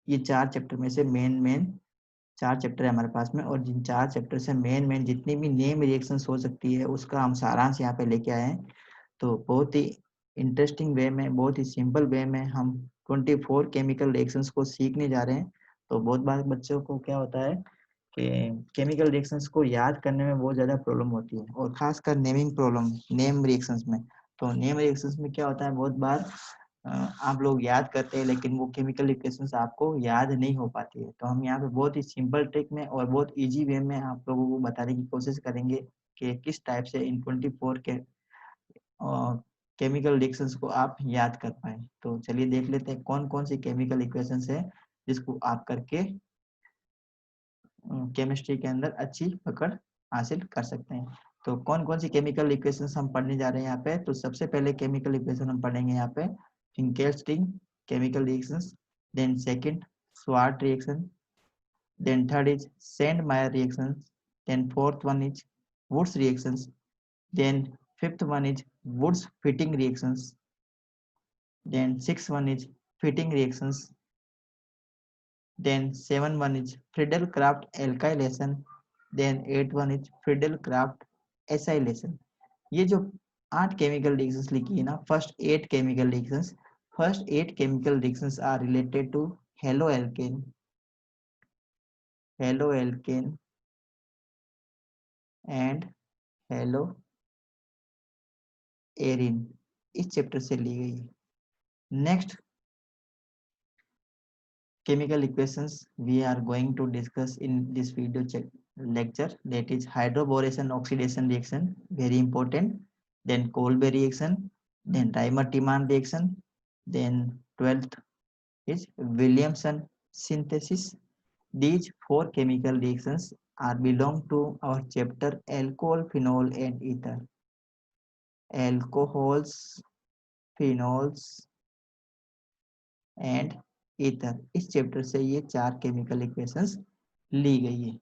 ये 4 चैप्टर में से मेन 4 चैप्टर है हमारे पास में, और जिन 4 चैप्टर से मेन जितनी भी नेम रिएक्शंस हो सकती है उसका हम सारांश यहाँ पे लेके आए हैं। तो बहुत ही इंटरेस्टिंग वे में, बहुत ही सिंपल वे में हम 24 केमिकल रिएक्शंस को सीखने जा रहे हैं। तो बहुत बार बच्चों को क्या होता है कि केमिकल रिएक्शंस को याद करने में बहुत ज़्यादा प्रॉब्लम होती है, और खासकर नेमिंग प्रॉब्लम नेम रिएक्शंस में। तो नेम रिएक्शंस में क्या होता है, बहुत बार आप लोग याद करते हैं लेकिन वो केमिकल इक्वेशंस आपको याद नहीं हो पाती है। तो हम यहाँ पे बहुत ही सिंपल ट्रिक में और बहुत इजी वे में आप लोगों को बताने की कोशिश करेंगे कि किस टाइप से इन 24 के केमिकल रिएक्शंस को आप याद कर पाए। तो चलिए देख लेते हैं कौन कौन सी केमिकल इक्वेशंस है जिसको आप करके केमिस्ट्री के अंदर अच्छी पकड़ हासिल कर सकते हैं। तो कौन कौन सी केमिकल इक्वेशंस हम पढ़ने जा रहे हैं यहाँ पे। तो सबसे पहले केमिकल इक्वेशन हम पढ़ेंगे यहाँ पे Finkelstein chemical reactions, then second Swarts reaction, then third is Sandmeyer reactions, then fourth one is Woods reactions, then fifth one is Woods fitting reactions, then sixth one is fitting reactions, then seven one is Friedel-Crafts alkylation, then eight one is Friedel-Crafts acylation। ये जो 8 chemical reactions लिखी है ना, first 8 chemical reactions are related to haloalkane and halo arene, इस chapter से ली गई है। Next chemical equations we are going to discuss in this video lecture, that is hydroboration oxidation reaction, very important, then Kolbe reaction, then Reimer-Tiemann reaction, then 12th is Williamson synthesis. These 4 chemical reactions are belong to our chapter alcohol, phenol and ether. Alcohols, phenols and ether, इस chapter से ये 4 chemical equations ली गई है।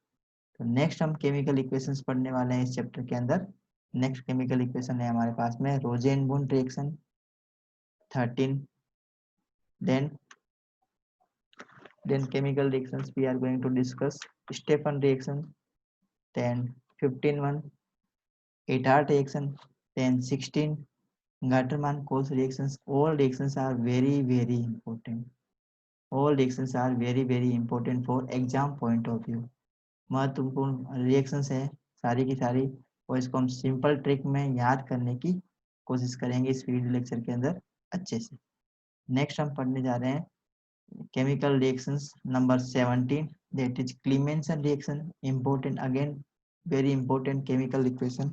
तो next हम chemical equations पढ़ने वाले हैं इस चैप्टर के अंदर। नेक्स्ट केमिकल इक्वेशन है हमारे पास में Rosenmund reaction 13, then chemical reactions we are going to discuss Stephan reaction, then 15 one Ettard reaction, then 16 Gattermann-Coase reactions. All reactions are very important. All reactions are very important for exam point of view. महत्वपूर्ण reactions है सारी की सारी, और इसको हम simple trick में याद करने की कोशिश करेंगे इस वीडियो लेक्चर के अंदर अच्छे से। नेक्स्ट हम पढ़ने जा रहे हैं chemical reactions number 17, that is Clemmensen reaction, important again, very important chemical equation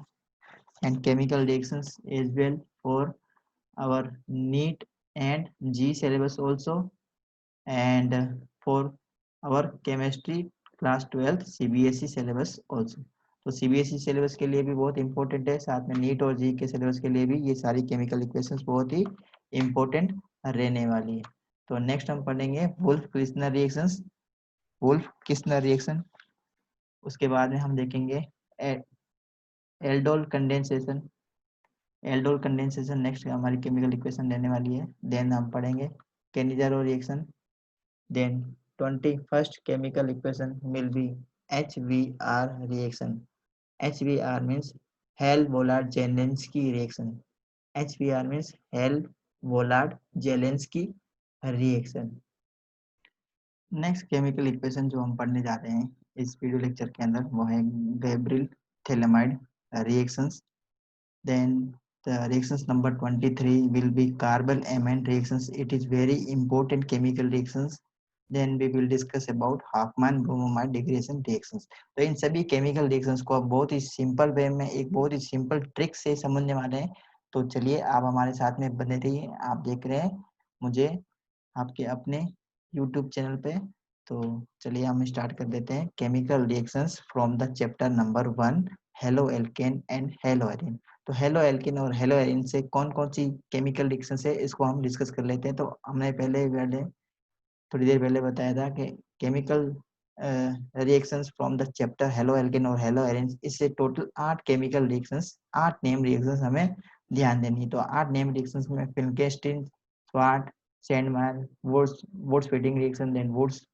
and chemical reactions as well for our NEET and G syllabus also, and for our chemistry class 12th CBSE syllabus also। तो CBSE syllabus के लिए भी बहुत important है, साथ में NEET और जी के सिलेबस के लिए भी ये सारी केमिकल इक्वेशंस बहुत ही इंपॉर्टेंट रहने वाली है। तो नेक्स्ट हम पढ़ेंगे वुल्फ-किर्चनर रिएक्शंस, वुल्फ-किर्चनर रिएक्शन। उसके बाद में हम देखेंगे aldol condensation, aldol condensation next हमारी केमिकल इक्वेशन रहने वाली है। देन हम पढ़ेंगे Cannizzaro reaction, then 21st chemical equation will be HBr reaction. HBr means Hell-Vollard-Zelensky reaction. HBr means Hell-Vollard-Zelensky reaction. Next chemical equation जो हम पढ़ने जा रहे हैं इस वीडियो लेक्चर के अंदर वो है Gabriel phthalimide reactions. Then the reactions number 23 will be carbon-amine reactions. It is very important chemical reactions. Then we will discuss about Hofmann-Bromide degradation reactions. तो इन सभी chemical reactions को आप बहुत ही simple way में एक बहुत ही simple trick से समझने वाले हैं। तो चलिए आप हमारे साथ में बने रहिए, आप देख रहे हैं मुझे आपके अपने YouTube चैनल पे। तो चलिए हम स्टार्ट कर देते हैं chemical reactions from the chapter number 1 halo alkane and halo Erin. तो हेलो एल्किन और हेलो एरिन से कौन कौन सी केमिकल रिएक्शंस है इसको हम डिस्कस कर लेते हैं। तो हमने पहले थोड़ी देर पहले बताया था कि chemical reactions from the chapter haloalkane और हेलो एरिन, इससे total 8 chemical reactions, 8 name reactions हमें ध्यान देनी है। तो 8 नेम रिएक्शंस में Finkelstein, Swarts, Sandmeyer, Wurtz Fittig reaction, then Wurtz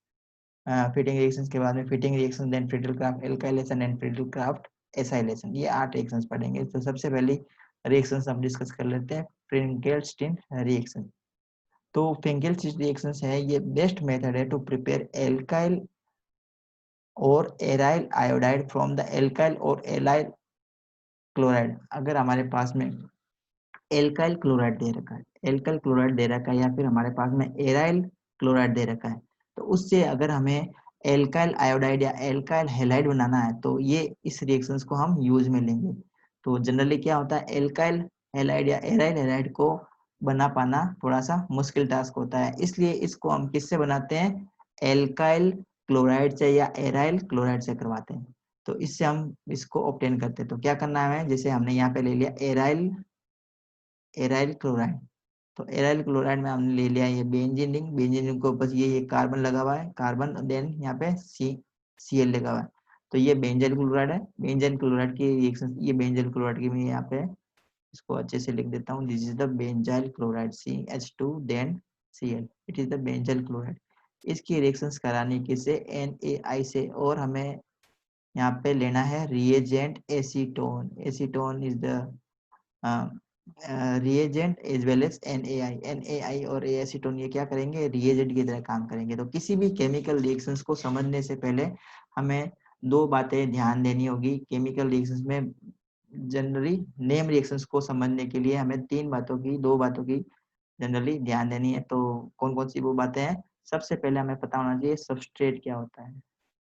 Fittig reactions के बाद में Fittig reaction, then Friedel Crafts alkylation and Friedel Crafts acylation. ये 8 रिएक्शंस पढ़ेंगे। तो सबसे पहले रिएक्शंस हम डिस्कस कर लेते हैं, फ्रेंकेल-स्टीन रिएक्शन। तो फ्रेंकेल-स्टीन रिएक्शंस है, ये बेस्ट मेथड है टू प्रिपेयर एल्काइल और aryl iodide from the alkyl और एराइल क्लोराइड। अगर हमारे पास में एल्काइल क्लोराइड दे रखा है, एल्काइल क्लोराइड दे रखा है, या फिर हमारे पास में एराइल क्लोराइड दे रखा है, तो उससे अगर हमें एल्काइल आयोडाइड या एल्काइल हैलाइड बनाना है तो ये इस रिएक्शंस को हम यूज में लेंगे। तो जनरली क्या होता है, एल्काइल हैलाइड या एराइल हैलाइड को बना पाना थोड़ा सा मुश्किल टास्क होता है, इसलिए इसको हम किससे बनाते हैं, एल्काइल क्लोराइड से या एराइल क्लोराइड से करवाते हैं। तो इससे हम इसको ऑब्टेन करते हैं। तो क्या करना है, जैसे हमने यहाँ पे ले लिया एराइल क्लोराइड, तो एराइल क्लोराइड में हमने ले लिया ये बेंजीन रिंग, बेंजीन रिंग को बस ये कार्बन लगा हुआ है, कार्बन, देन यहाँ पे Cl लगा हुआ है, तो ये बेंजाइल क्लोराइड है। बेंजाइल क्लोराइड की रिएक्शन, ये बेंजाइल क्लोराइड की मैं यहाँ पे इसको अच्छे से लिख देता हूँ, this is the benzyl chloride CH2 then Cl, it is the benzyl chloride. इसकी रिएक्शंस करानी किससे, NaI से, और हमें यहाँ पे लेना है reagent acetone. Acetone is the reagent as well as NaI और एसीटोन ये क्या करेंगे, रिएजेंट की तरह काम करेंगे। तो किसी भी केमिकल रिएक्शंस को समझने से पहले हमें दो बातें ध्यान देनी होगी। केमिकल रिएक्शंस में जनरली नेम रिएक्शंस को समझने के लिए हमें दो बातों की जनरली ध्यान देनी है। तो कौन कौन सी वो बातें हैं, सबसे पहले हमें पता होना चाहिए सबस्ट्रेट क्या होता है,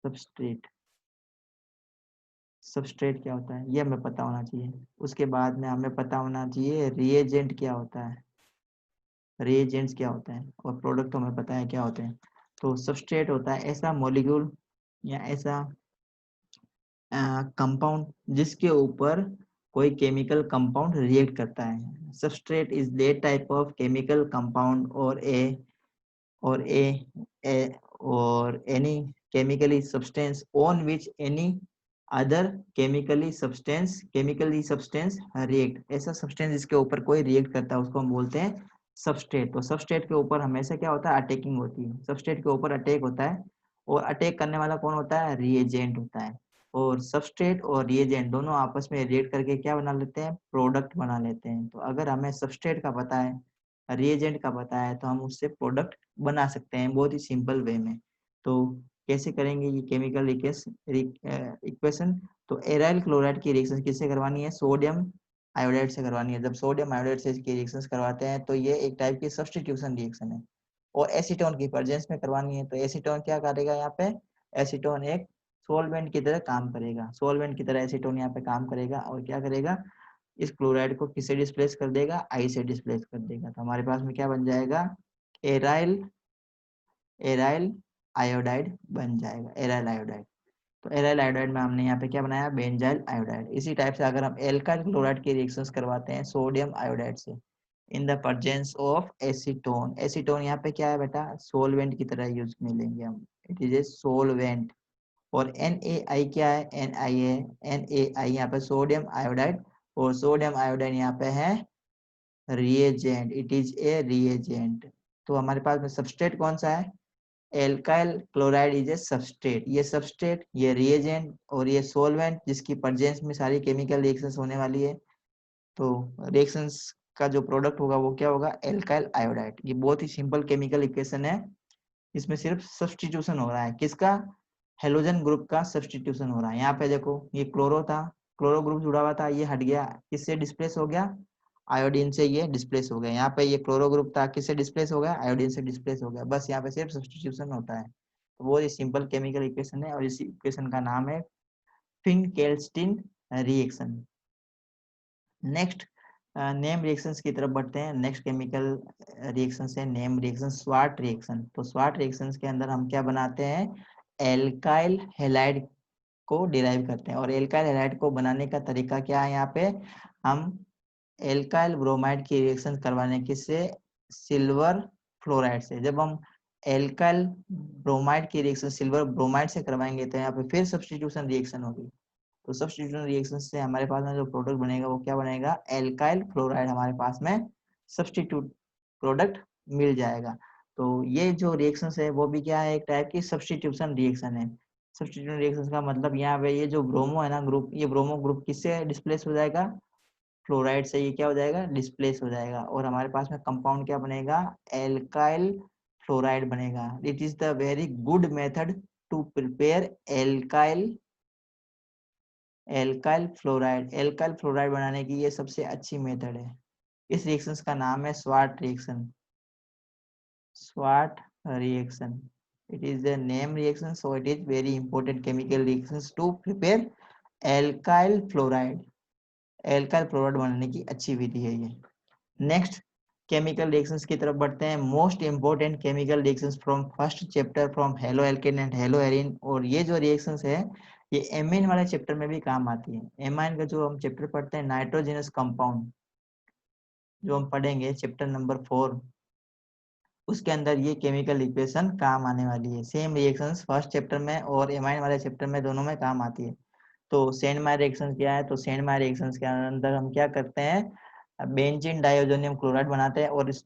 सबस्ट्रेट सबस्ट्रेट क्या होता है ये हमें पता होना चाहिए। उसके बाद में हमें पता होना चाहिए रिएजेंट क्या होता है, रिएजेंट्स क्या होते हैं, और प्रोडक्ट हमें पता है क्या होते हैं। तो सबस्ट्रेट होता है ऐसा मॉलिक्यूल या ऐसा कंपाउंड जिसके ऊपर कोई केमिकल कंपाउंड रिएक्ट करता है। Substrate is that type of chemical compound or a or any chemically substance on which any other chemically substance react। ऐसा सब्सटेंस जिसके ऊपर कोई रिएक्ट करता है उसको हम बोलते हैं सबस्ट्रेट। तो सबस्ट्रेट के ऊपर हमेशा क्या होता है, अटैकिंग होती है, सबस्ट्रेट के ऊपर अटैक होता है, और अटैक करने वाला कौन होता है, रिएजेंट होता है। और सबस्ट्रेट और रिएजेंट दोनों आपस में रिएक्ट करके क्या बना लेते हैं, प्रोडक्ट बना लेते हैं। तो अगर हमें सबस्ट्रेट का पता है, रिएजेंट का पता है, तो हम उससे प्रोडक्ट बना सकते हैं बहुत ही सिंपल वे में। तो कैसे करेंगे ये केमिकल इक्वेशन, तो एराइल क्लोराइड की रिएक्शन किससे करवानी है, सोडियम आयोडाइड से करवानी है। जब सोडियम आयोडाइड से इसकी रिएक्शंस करवाते हैं तो ये एक टाइप की सब्स्टिट्यूशन रिएक्शन है, और एसीटोन की प्रेजेंस में करवानी है। तो एसीटोन क्या करेगा, यहाँ पे एसीटोन एक सोलवेंट की तरह काम करेगा, सोलवेंट की तरह एसीटोन यहाँ पे काम करेगा, और क्या करेगा, इस क्लोराइड को किससे डिस्प्लेस कर देगा, आई से डिस्प्लेस कर देगा। तो हमारे पास में क्या बन जाएगा, एराइल एराइल आयोडाइड बन जाएगा, एराइल आयोडाइड। तो एराइल आयोडाइड में हमने यहाँ पे क्या बनाया, बेंजाइल आयोडाइड। इसी टाइप से अगर हम एल्काइल क्लोराइड की रिएक्शंस करवाते हैं सोडियम आयोडाइड से इन the presence of acetone, acetone यहाँ पे क्या है बेटा, सोलवेंट की तरह यूज में लेंगे हम, इट इज ए सोलवेंट। और NaI क्या है, NI है, NaI यहाँ पे सोडियम आयोडाइड, और सोडियम आयोडाइड यहाँ पे है reagent, it is A reagent. तो हमारे पास में सबस्ट्रेट कौन सा है, alkyl chloride is a substrate, ये सबस्ट्रेट, ये रिएजेंट, और ये सोलवेंट जिसकी प्रेजेंस में सारी केमिकल रिएक्शंस होने वाली है। तो रिएक्शंस का जो प्रोडक्ट होगा वो क्या होगा, एल्काइल आयोडाइड। ये बहुत ही सिंपल केमिकल इक्वेशन है, इसमें सिर्फ सब्स्टिट्यूशन हो रहा है, किसका, हेलोजन ग्रुप का सब्स्टिट्यूशन हो रहा है। यहाँ पे देखो ये क्लोरो था, क्लोरो ग्रुप जुड़ा हुआ था, ये हट गया, किससे डिस्प्लेस हो गया, आयोडीन से ये डिस्प्लेस हो गया। यहाँ पे ये क्लोरो ग्रुप था, किससे डिस्प्लेस हो गया, आयोडीन से डिस्प्लेस हो गया। बस यहाँ पे सिर्फ सब्स्टिट्यूशन होता है। तो वो ये सिंपल केमिकल इक्वेशन है, और इस इक्वेशन का नाम है फिनकेल्स्टीन रिएक्शन। नेक्स्ट नेम रिएक्शंस की तरफ बढ़ते हैं। नेक्स्ट केमिकल रिएक्शन है नेम रिएक्शन, स्वाट रिएक्शन। तो स्वाट रिएक्शंस के अंदर हम क्या बनाते हैं, एल्काइल हैलाइड को डिराइव करते हैं। और एल्काइल हैलाइड को बनाने का तरीका क्या है, यहाँ पे हम एल्काइल ब्रोमाइड की रिएक्शन करवाने किससे, सिल्वर फ्लोराइड से। जब हम एल्काइल ब्रोमाइड की रिएक्शन सिल्वर ब्रोमाइड से करवाएंगे तो यहाँ पे फिर सब्स्टिट्यूशन रिएक्शन होगी। तो सब्स्टिट्यूशन रिएक्शन से हमारे पास में जो प्रोडक्ट बनेगा वो क्या बनेगा, एल्काइल क्लोराइड हमारे पास में सब्स्टिट्यूट प्रोडक्ट मिल जाएगा। तो ये जो रिएक्शन है वो भी क्या है, एक टाइप की सब्स्टिट्यूशन रिएक्शन है। सब्स्टिट्यूशन रिएक्शन का मतलब यहाँ पे ये जो ब्रोमो है ना ग्रुप, ये ब्रोमो ग्रुप किससे डिस्प्लेस हो जाएगा, फ्लोराइड से ये क्या हो जाएगा, डिस्प्लेस हो जाएगा, और हमारे पास में कंपाउंड क्या बनेगा, एल्काइल फ्लोराइड बनेगा। It is the very good method to prepare alkyl fluoride बनाने की ये सबसे अच्छी मेथड है। इस रिएक्शन का नाम है स्वाट reaction, SWOT reaction. It is the name reaction, so it is very important chemical reactions to prepare alkyl fluoride. Alkyl fluoride बनाने की अच्छी विधि है ये। नेक्स्ट केमिकल रिएक्शंस की तरफ बढ़ते हैं। Most important chemical reactions from first chapter from halo alkane and halo Erin. और ये जो रिएक्शंस है ये एमाइन वाले चैप्टर में भी काम आती है। एमाइन का जो हम चैप्टर पढ़ते हैं नाइट्रोजनस कंपाउंड, जो हम पढ़ेंगे चैप्टर नंबर 4, उसके अंदर ये केमिकल इक्वेशन काम आने वाली है। सेम रिएक्शंस फर्स्ट चैप्टर में और एमाइन वाले चैप्टर में दोनों में काम आती है। तो सेंडमायर रिएक्शन क्या है, तो सेंडमायर रिएक्शन के अंदर हम क्या करते हैं, बेंजीन डाइओजोनियम क्लोराइड बनाते हैं, और इस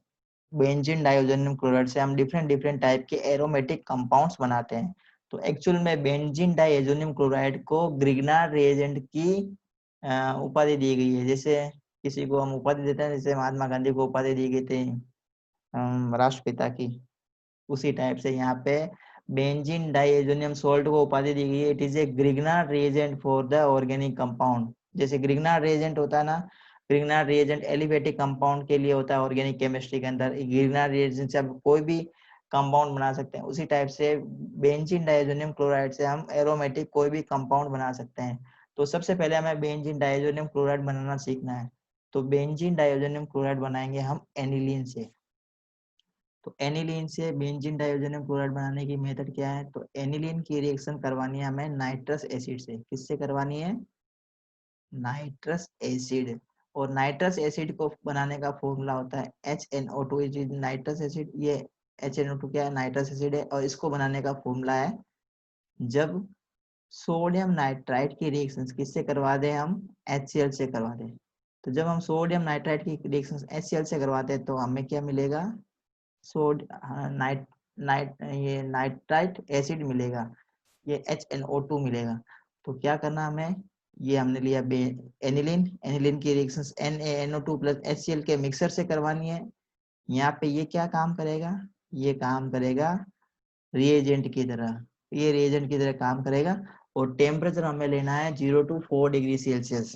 बेंजीन डाइओजोनियम क्लोराइड से हम डिफरेंट डिफरेंट टाइप के एरोमेटिक कंपाउंड्स बनाते हैं। तो एक्चुअल में बेंजीन डाइओजोनियम क्लोराइड को ग्रिग्नार्ड रिएजेंट की उपाधि दी गई है। जैसे किसी को हम उपाधि देते हैं, जैसे महात्मा गांधी को उपाधि दी गई थी राष्ट्रपिता की, उसी टाइप से यहाँ पे बेंजीन डाइएजोनियम सॉल्ट को उपाधि दी गई है। It is A Grignard reagent for the organic compound. जैसे ग्रिग्नार्ड रिएजेंट होता है ना, ग्रिग्नार्ड रिएजेंट एलिफेटिक कंपाउंड के लिए होता है ऑर्गेनिक केमिस्ट्री के अंदर। ग्रिग्नार्ड रिएजेंट से आप कोई भी कंपाउंड बना सकते हैं। उसी टाइप से बेंजीन डाइएजोनियम क्लोराइड से हम एरोमेटिक कोई भी कंपाउंड बना सकते हैं। तो सबसे पहले हमें बेंजीन डाइएजोनियम क्लोराइड बनाना सीखना है। तो बेंजीन डाइएजोनियम क्लोराइड बनाएंगे हम एनिलीन से। तो एनिलीन से बेंजीन डाइओजोनियम क्लोराइड बनाने की मेथड क्या है, तो एनिलीन की रिएक्शन करवानी है हमें नाइट्रस एसिड से। किससे करवानी है, नाइट्रस एसिड। और नाइट्रस एसिड को बनाने का फॉर्मूला होता है HNO2। नाइट्रस एसिड, ये HNO2 क्या है, नाइट्रस एसिड है, और इसको बनाने का फॉर्मूला है जब सोडियम नाइट्राइड की रिएक्शन किससे करवा दें, हम HCl से करवा दें। तो जब हम सोडियम नाइट्राइड की रिएक्शन HCl से करवाते हैं तो हमें क्या मिलेगा, सोड नाइट नाइट ये नाइट्राइट एसिड मिलेगा, ये HNO2 मिलेगा। तो क्या करना हमें, ये हमने लिया एनिलीन, एनिलीन की रिएक्शंस NaNO2 प्लस HCl के मिक्सर से करवानी है। यहाँ पे ये क्या काम करेगा, ये काम करेगा रिएजेंट की तरह, ये रिएजेंट की तरह काम करेगा। और टेम्परेचर हमें लेना है 0 to 4 degree Celsius.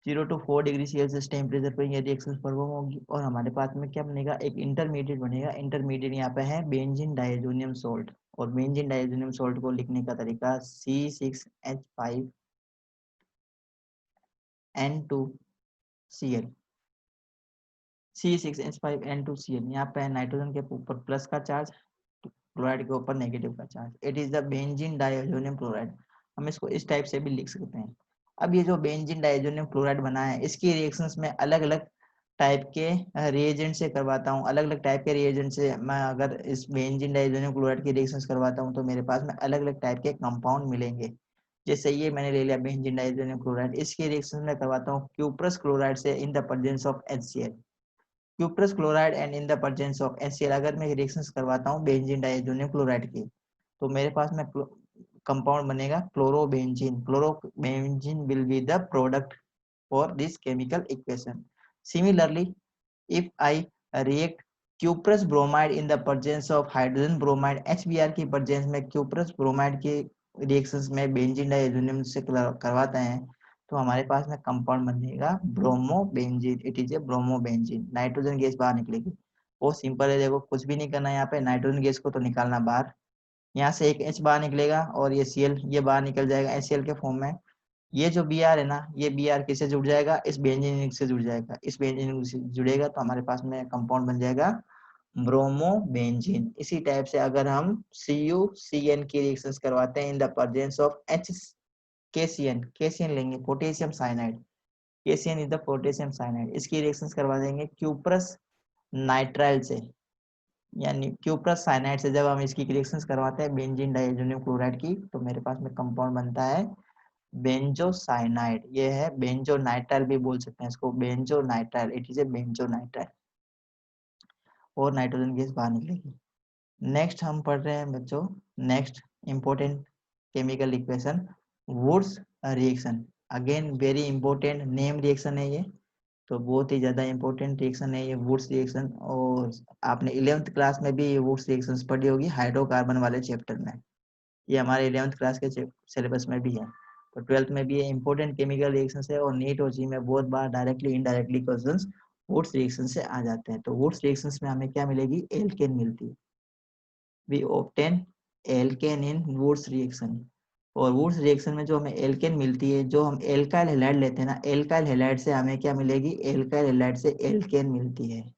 0 to 4 degree Celsius temperature पर ये रिएक्शन परफॉर्म होगी, और हमारे पास में क्या बनेगा, एक इंटरमीडिएट बनेगा। इंटरमीडिएट यहाँ पे है बेंजीन डाइएजोनियम सॉल्ट। और बेंजीन डाइएजोनियम सॉल्ट को लिखने का तरीका C6H5N2Cl। C6H5N2Cl, यहाँ पे नाइट्रोजन के ऊपर प्लस का चार्ज, क्लोराइड के ऊपर नेगेटिव का charge. It is the benzene diazonium chloride. हम इसको इस टाइप से भी लिख सकते हैं। अब ये जो बेंजीन डाइएजोनियम क्लोराइड बना है, इसकी रिएक्शंस में अलग अलग टाइप के रिएजेंट से करवाता हूँ। अलग अलग टाइप के रिएजेंट से मैं अगर इस बेंजीन डाइएजोनियम क्लोराइड की रिएक्शंस करवाता हूँ तो मेरे पास में अलग अलग टाइप के कंपाउंड मिलेंगे। जैसे ये मैंने ले लिया बेंजीन डाइएजोनियम क्लोराइड, इसकी रिएक्शन में करवाता हूँ क्यूप्रस क्लोराइड से इन the presence of HCl। Cuprous chloride and in the presence of HCl अगर मैं रिएक्शंस करवाता हूँ बेंजीन डाइएजोनियम क्लोराइड की, तो मेरे पास में कंपाउंड बनेगा chlorobenzene. Chlorobenzene will be the product for this chemical equation. Similarly if I react cuprous bromide in the presence of hydrogen bromide, HBr की presence में cuprous bromide की reactions में benzene diazonium से करवाते हैं तो हमारे पास में कंपाउंड बनेगा bromobenzene. It is A bromobenzene. Nitrogen gas बाहर निकलेगी। वो सिंपल है, देखो कुछ भी नहीं करना है यहाँ पे, नाइट्रोजन गैस को तो निकालना बाहर। यहाँ से एक H बाहर निकलेगा और ये Cl ये बाहर निकल जाएगा HCl के फॉर्म में। ये जो Br है ना, ये Br किससे जुड़ जाएगा, इस बेंजीन से जुड़ जाएगा। इस बेंजीन से जुड़ेगा तो हमारे पास में कंपाउंड बन जाएगा ब्रोमोबेंजीन। इसी टाइप से अगर हम CuCN की रिएक्शंस करवाते हैं in the presence of KCN लेंगे, potassium cyanide. KCN is the potassium cyanide. इसकी रिएक्शंस करवा देंगे क्यूप्रस नाइट्राइल से, यानी क्यूप्रस साइनाइड से। जब हम इसकी रिएक्शंस करवाते हैं बेंजीन डाइएजोनियम क्लोराइड की, तो मेरे पास में कंपाउंड बनता है बेंजोसाइनाइड। ये है बेंजोनाइट्राइल भी बोल सकते हैं इसको, बेंजोनाइट्राइल। इट इज ए बेंजोनाइट्राइल। और नाइट्रोजन गैस बाहर निकलेगी। नेक्स्ट हम पढ़ रहे हैं बच्चों, next important chemical equation, Wurtz reaction. Again very important name reaction है ये, तो बहुत ही ज्यादा इंपॉर्टेंट रिएक्शन है ये वुड्स रिएक्शन। और आपने 11th क्लास में भी ये वुड्स रिएक्शंस पढ़ी होगी हाइड्रोकार्बन वाले चैप्टर में, ये हमारे 11th क्लास के सिलेबस में भी है। तो 12th में भी ये इंपॉर्टेंट केमिकल रिएक्शंस है, और नीट और जी में बहुत बार directly indirectly questions Wurtz reaction से आ जाते हैं। तो वुड्स रिएक्शंस में हमें क्या मिलेगी, एल्केन मिलती है। We obtain alkane in Wurtz reaction. और वुड्स रिएक्शन में जो हमें एल्केन मिलती है, जो हम एल्काइल हैलाइड लेते हैं ना, एल्काइल हैलाइड से हमें क्या मिलेगी, एल्काइल हैलाइड से एल्केन मिलती है।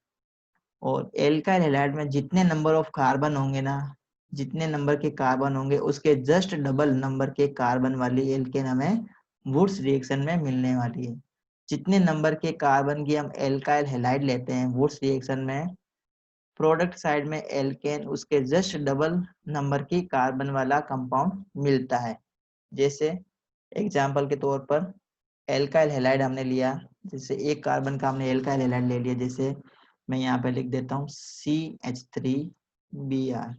और एल्काइल हैलाइड में जितने नंबर ऑफ कार्बन होंगे ना, जितने नंबर के कार्बन होंगे उसके जस्ट डबल नंबर के कार्बन वाली एल्केन हमें वुड्स रिएक्शन में मिलने वाली है। जितने नंबर के कार्बन की हम एल्काइल हैलाइड लेते हैं वुड्स रिएक्शन में, प्रोडक्ट साइड में एल्केन उसके जस्ट डबल नंबर की कार्बन वाला कंपाउंड मिलता है। जैसे एग्जाम्पल के तौर पर एल्काइल हैलाइड हमने लिया, जैसे एक कार्बन का हमने एल्काइल हैलाइड ले लिया, जैसे मैं यहाँ पे लिख देता हूँ CH3Br।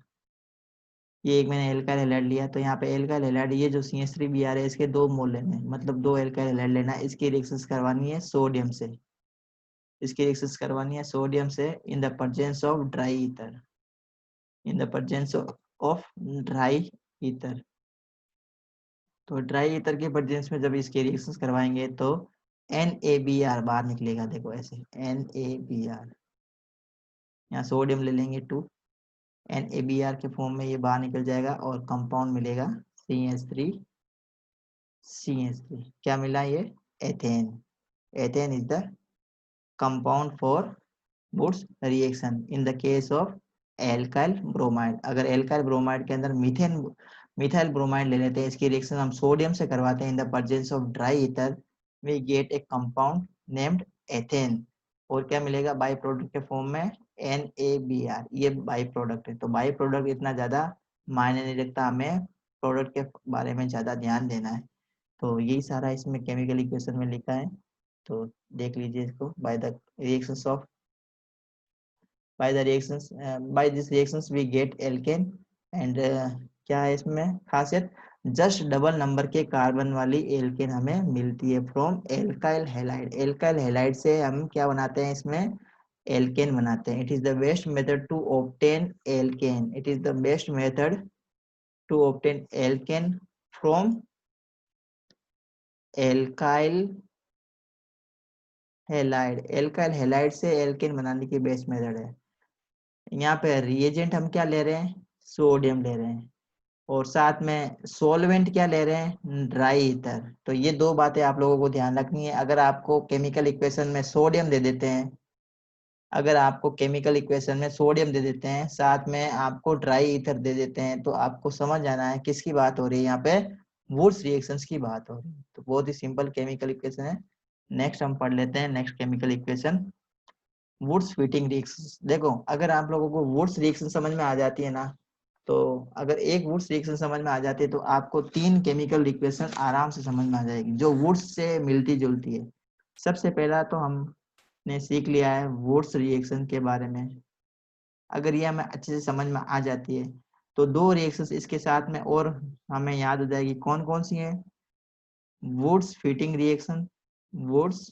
ये एक मैंने एल्काइल हैलाइड लिया, तो यहाँ पे एल्काइल हैलाइड ये जो CH3Br है इसके 2 मोल लेने हैं, मतलब 2 एल्काइल हैलाइड लेना है। इसकी रिएक्शंस करवानी है सोडियम से, इसकी रिएक्शंस करवानी है सोडियम से इन the presence of dry ether, in the presence of dry ether. तो ड्राई ईथर के प्रेजेंस में जब इसके रिएक्शंस करवाएंगे तो NaBr बाहर निकलेगा। देखो ऐसे NaBr, यहाँ सोडियम ले लेंगे 2, NaBr के फॉर्म में ये बाहर निकल जाएगा और कंपाउंड मिलेगा CH3। क्या मिला ये, ethane. Ethane is the compound for Wurtz reaction in the case of alkyl bromide. अगर एल्काइल ब्रोमाइड के अंदर मीथेन मिथाइल ब्रोमाइड ले लेते हैं, इसकी रिएक्शन हम सोडियम से करवाते हैं in the presence of dry ether, we get a compound named ethane. और क्या मिलेगा बाई प्रोडक्ट के फॉर्म में, NaBr। ये बाई प्रोडक्ट है, तो बाई प्रोडक्ट इतना ज्यादा मायने नहीं रखता, हमें प्रोडक्ट के बारे में ज्यादा ध्यान देना है। तो यही सारा इसमें केमिकल इक्वेशन में लिखा है, तो देख लीजिए इसको। By the reactions of by the reactions by these reactions we get alkane and क्या है इसमें खासियत, जस्ट डबल नंबर के कार्बन वाली एल्केन हमें मिलती है from alkyl halide. Alkyl halide से हम क्या बनाते हैं, इसमें एल्केन बनाते हैं। It is the best method to obtain alkane, it is the best method to obtain alkane from alkyl halide. Alkyl halide से एल्केन बनाने की बेस्ट मेथड है। यहाँ पे रिएजेंट हम क्या ले रहे हैं, सोडियम ले रहे हैं, और साथ में सोलवेंट क्या ले रहे हैं, ड्राई ईथर। तो ये 2 बातें आप लोगों को ध्यान रखनी है। अगर आपको केमिकल इक्वेशन में सोडियम दे देते हैं, अगर आपको केमिकल इक्वेशन में सोडियम दे देते हैं, साथ में आपको ड्राई ईथर दे देते हैं, तो आपको समझ जाना है किसकी बात हो रही है, यहाँ पे वुड्स रिएक्शंस की बात हो रही है। तो बहुत ही सिंपल केमिकल इक्वेशन है। नेक्स्ट हम पढ़ लेते हैं next chemical equation, Wurtz Fittig reactions. देखो अगर आप लोगों को वुड्स रिएक्शन समझ में आ जाती है ना, तो अगर एक वुड्स रिएक्शन समझ में आ जाती है तो आपको 3 केमिकल रिएक्शन आराम से समझ में आ जाएगी जो वुड्स से मिलती जुलती है। सबसे पहला तो हमने सीख लिया है वुड्स रिएक्शन के बारे में। अगर ये हमें अच्छे से समझ में आ जाती है तो 2 रिएक्शंस इसके साथ में और हमें याद हो जाएगी, कौन कौन सी है, Wurtz Fittig reaction, Wurtz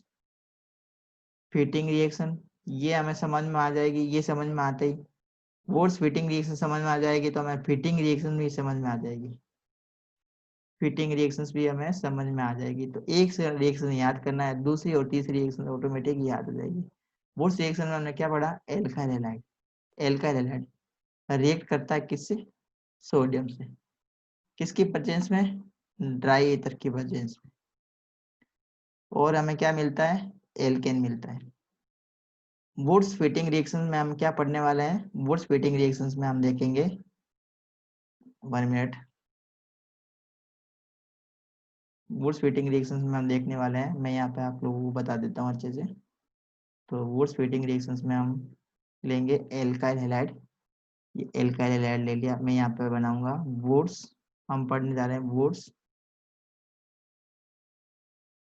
Fittig reaction, ये हमें समझ में आ जाएगी। ये समझ में आते ही वुड्स फिटिंग रिएक्शन समझ में आ जाएगी तो हमें फिटिंग रिएक्शन भी समझ में आ जाएगी, फिटिंग रिएक्शंस भी हमें समझ में आ जाएगी। तो एक से रिएक्शन याद करना है, दूसरी और तीसरी रिएक्शन ऑटोमेटिक याद हो जाएगी। वुड्स रिएक्शन में हमने क्या पढ़ा, alkyl halide. Alkyl halide react करता है किससे, सोडियम से, किसकी प्रेजेंस में, ड्राई ईथर की प्रेजेंस में, और हमें क्या मिलता है, एल्केन मिलता है। वुड्स फिटिंग रिएक्शन में हम क्या पढ़ने वाले हैं, वुड्स फिटिंग रिएक्शंस में हम देखेंगे, 1 मिनट, वुड्स फिटिंग रिएक्शंस में हम देखने वाले हैं, मैं यहाँ पे आप लोगों को बता देता हूँ अच्छे से। तो वुड्स फिटिंग रिएक्शंस में हम लेंगे एल्काइल हैलाइड, ये एल्काइल हैलाइड ले लिया, मैं यहाँ पे बनाऊंगा वुड्स, हम पढ़ने जा रहे हैं वुड्स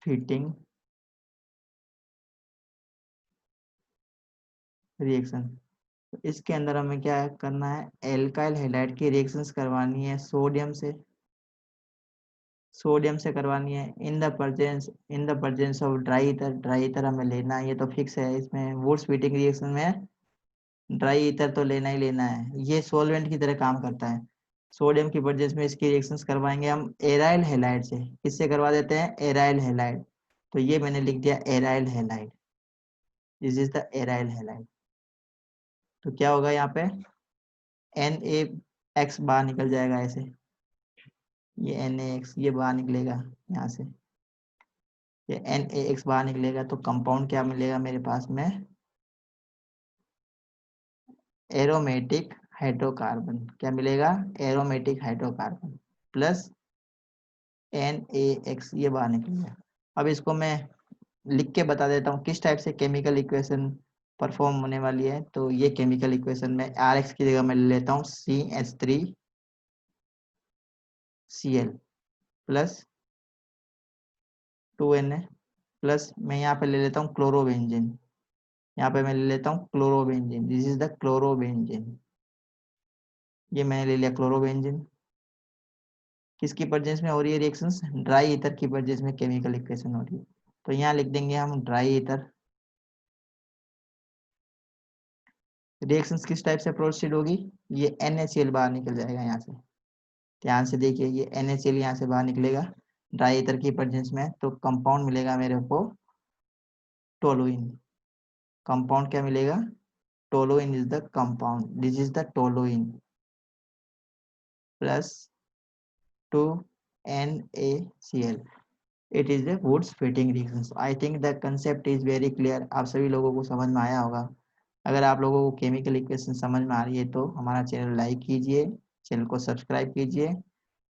फिटिंग रिएक्शन। तो इसके अंदर हमें क्या करना है, एल्काइल हैलाइड की रिएक्शंस करवानी है सोडियम से करवानी है इन the presence of dry ether हमें लेना है, ये तो फिक्स है। इसमें वुड्स हीटिंग रिएक्शन में ड्राई ईथर तो लेना ही लेना है, ये सोलवेंट की तरह काम करता है। सोडियम की प्रेजेंस में इसकी रिएक्शंस करवाएंगे हम एराइल हैलाइड से। किससे करवा देते हैं, एराइल हैलाइड। तो ये मैंने लिख दिया aryl halide, this is the aryl halide. तो क्या होगा यहाँ पे, Na बाहर निकल जाएगा ऐसे, ये Na ये बाहर निकलेगा यहाँ से, ये Na बाहर निकलेगा। तो कंपाउंड क्या मिलेगा मेरे पास में, एरोमेटिक हाइड्रोकार्बन। क्या मिलेगा, एरोमेटिक हाइड्रोकार्बन प्लस Na, ये बाहर निकलेगा। अब इसको मैं लिख के बता देता हूँ किस टाइप से केमिकल इक्वेशन परफॉर्म होने वाली है। तो ये केमिकल इक्वेशन में Rx की जगह मैं ले लेता हूँ CH3Cl प्लस 2Na प्लस मैं यहाँ पे ले लेता हूँ क्लोरोबेंजीन, यहाँ पे मैं ले लेता हूँ chlorobenzene, this is the chlorobenzene. ये मैंने ले लिया क्लोरोबेंजीन। किसकी प्रेजेंस में हो रही है रिएक्शंस, ड्राई ईथर की प्रेजेंस में केमिकल इक्वेशन हो रही है। तो यहाँ लिख देंगे हम ड्राई ईथर। रिएक्शंस किस टाइप से प्रोसीड होगी, ये NaCl बाहर निकल जाएगा यहाँ से। ध्यान से देखिए, ये NaCl यहाँ से बाहर निकलेगा ड्राई ईथर की प्रेजेंस में। तो कंपाउंड मिलेगा मेरे को टोलुइन। कंपाउंड क्या मिलेगा, toluene is the compound, this is the toluene plus 2NaCl। It is the Wurtz Fittig reaction. I think the concept is very clear, आप सभी लोगों को समझ में आया होगा। अगर आप लोगों को केमिकल इक्वेशन समझ में आ रही है तो हमारा चैनल लाइक कीजिए, चैनल को सब्सक्राइब कीजिए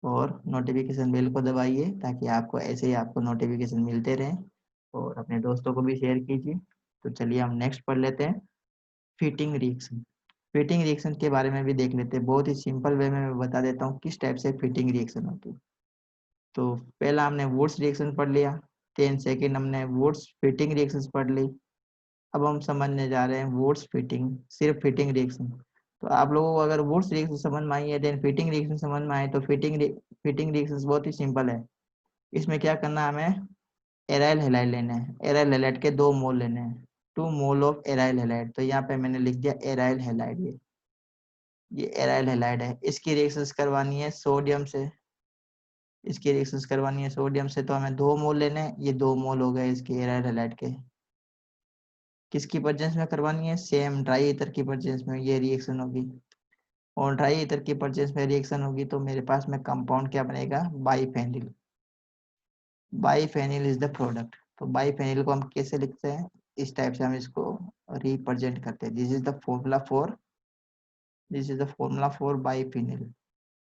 और नोटिफिकेशन बेल को दबाइए, ताकि आपको ऐसे ही आपको नोटिफिकेशन मिलते रहें। और अपने दोस्तों को भी शेयर कीजिए। तो चलिए हम नेक्स्ट पढ़ लेते हैं, फिटिंग रिएक्शन। फिटिंग रिएक्शन के बारे में भी देख लेते हैं, बहुत ही सिंपल वे में मैं बता देता हूँ किस टाइप से फिटिंग रिएक्शन होती है। तो पहला हमने वुड्स रिएक्शन पढ़ लिया, 10 सेकेंड हमने वुड्स फिटिंग रिएक्शंस पढ़ ली। अब हम समझने जा रहे हैं वुड्स फिटिंग, सिर्फ फिटिंग रिएक्शन। तो आप लोगों को अगर वुड्स रिएक्शन समझ में आई है, देन फिटिंग रिएक्शन समझ में आए, तो फिटिंग रिएक्शन बहुत ही सिंपल है। इसमें क्या करना है, हमें एराइल हैलाइड लेने हैं, एराइल हैलाइड के 2 मोल लेने हैं, 2 मोल ऑफ एराइल हैलाइड। तो यहाँ पे मैंने लिख दिया एराइल हैलाइड, ये एराइल हैलाइड है। इसकी रिएक्शंस करवानी है सोडियम से, इसकी रिएक्शंस करवानी है सोडियम से। तो हमें 2 मोल लेने हैं, ये 2 मोल हो गए इसके एराइल हैलाइड के। किसकी प्रेजेंस में करवानी है, सेम ड्राई ईथर की प्रेजेंस में ये रिएक्शन होगी। और ड्राई ईथर की प्रेजेंस में रिएक्शन होगी तो मेरे पास में कंपाउंड क्या बनेगा, biphenyl. Biphenyl is the product. तो बाइफेनिल को हम कैसे लिखते हैं, इस टाइप से हम इसको रिप्रेजेंट करते हैं, this is the formula for biphenyl.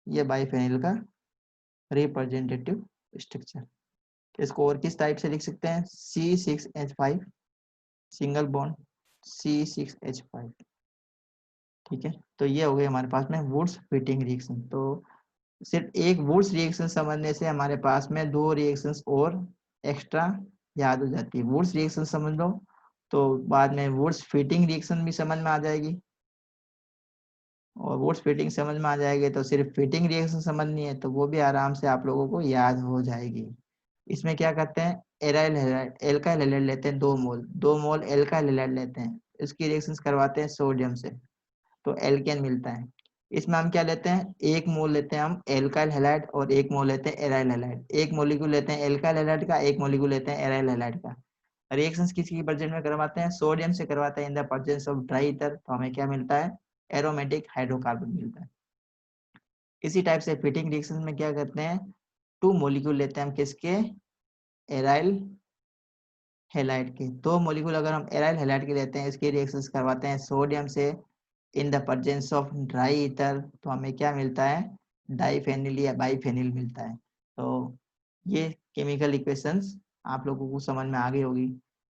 ये बाइफेनिल का रिप्रेजेंटेटिव स्ट्रक्चर। इसको और किस टाइप से लिख सकते हैं, C6H5 सिंगल बॉन्ड C6H5। ठीक है, तो ये हो गए हमारे पास में वुड्स फिटिंग रिएक्शन। तो सिर्फ एक वुड्स रिएक्शन समझने से हमारे पास में 2 रिएक्शंस और एक्स्ट्रा याद हो जाती है। वुड्स रिएक्शन समझ लो तो बाद में वुड्स फिटिंग रिएक्शन भी समझ में आ जाएगी, और वुड्स फिटिंग समझ में आ जाएगी तो सिर्फ फिटिंग रिएक्शन समझनी है, तो वो भी आराम से आप लोगों को याद हो जाएगी। इसमें क्या करते हैं, एराइल हैलाइड एल्काइल हैलाइड लेते हैं 2 मोल, 2 मोल एल्काइल हैलाइड लेते हैं, इसकी रिएक्शंस करवाते हैं सोडियम से, तो एल्केन मिलता है। इसमें हम क्या लेते हैं, 1 मोल लेते हैं हम एल्काइल हैलाइड और 1 मोल लेते हैं एराइल हैलाइड। एक मोलिक्यूल लेते हैं एल्काइल हैलाइड का, एक मोलिक्यूल लेते हैं एराइल हैलाइड का। रिएक्शंस किसकी प्रेजेंस में करवाते हैं, सोडियम से करवाते हैं in the presence of dry ether. तो हमें क्या मिलता है, एरोमेटिक हाइड्रोकार्बन मिलता है। इसी टाइप से फिटिंग रिएक्शन में क्या करते हैं, 2 मोलिक्यूल लेते हैं हम किसके, एराइल हैलाइड के। 2 मोलिक्यूल अगर हम एराइल हैलाइड के लेते हैं, इसके रिएक्शंस करवाते हैं सोडियम से इन the presence of dry ether. तो हमें क्या मिलता है, डाइफेनिल या बाइफेनिल मिलता है। तो ये केमिकल इक्वेशंस आप लोगों को समझ में आ गई होगी।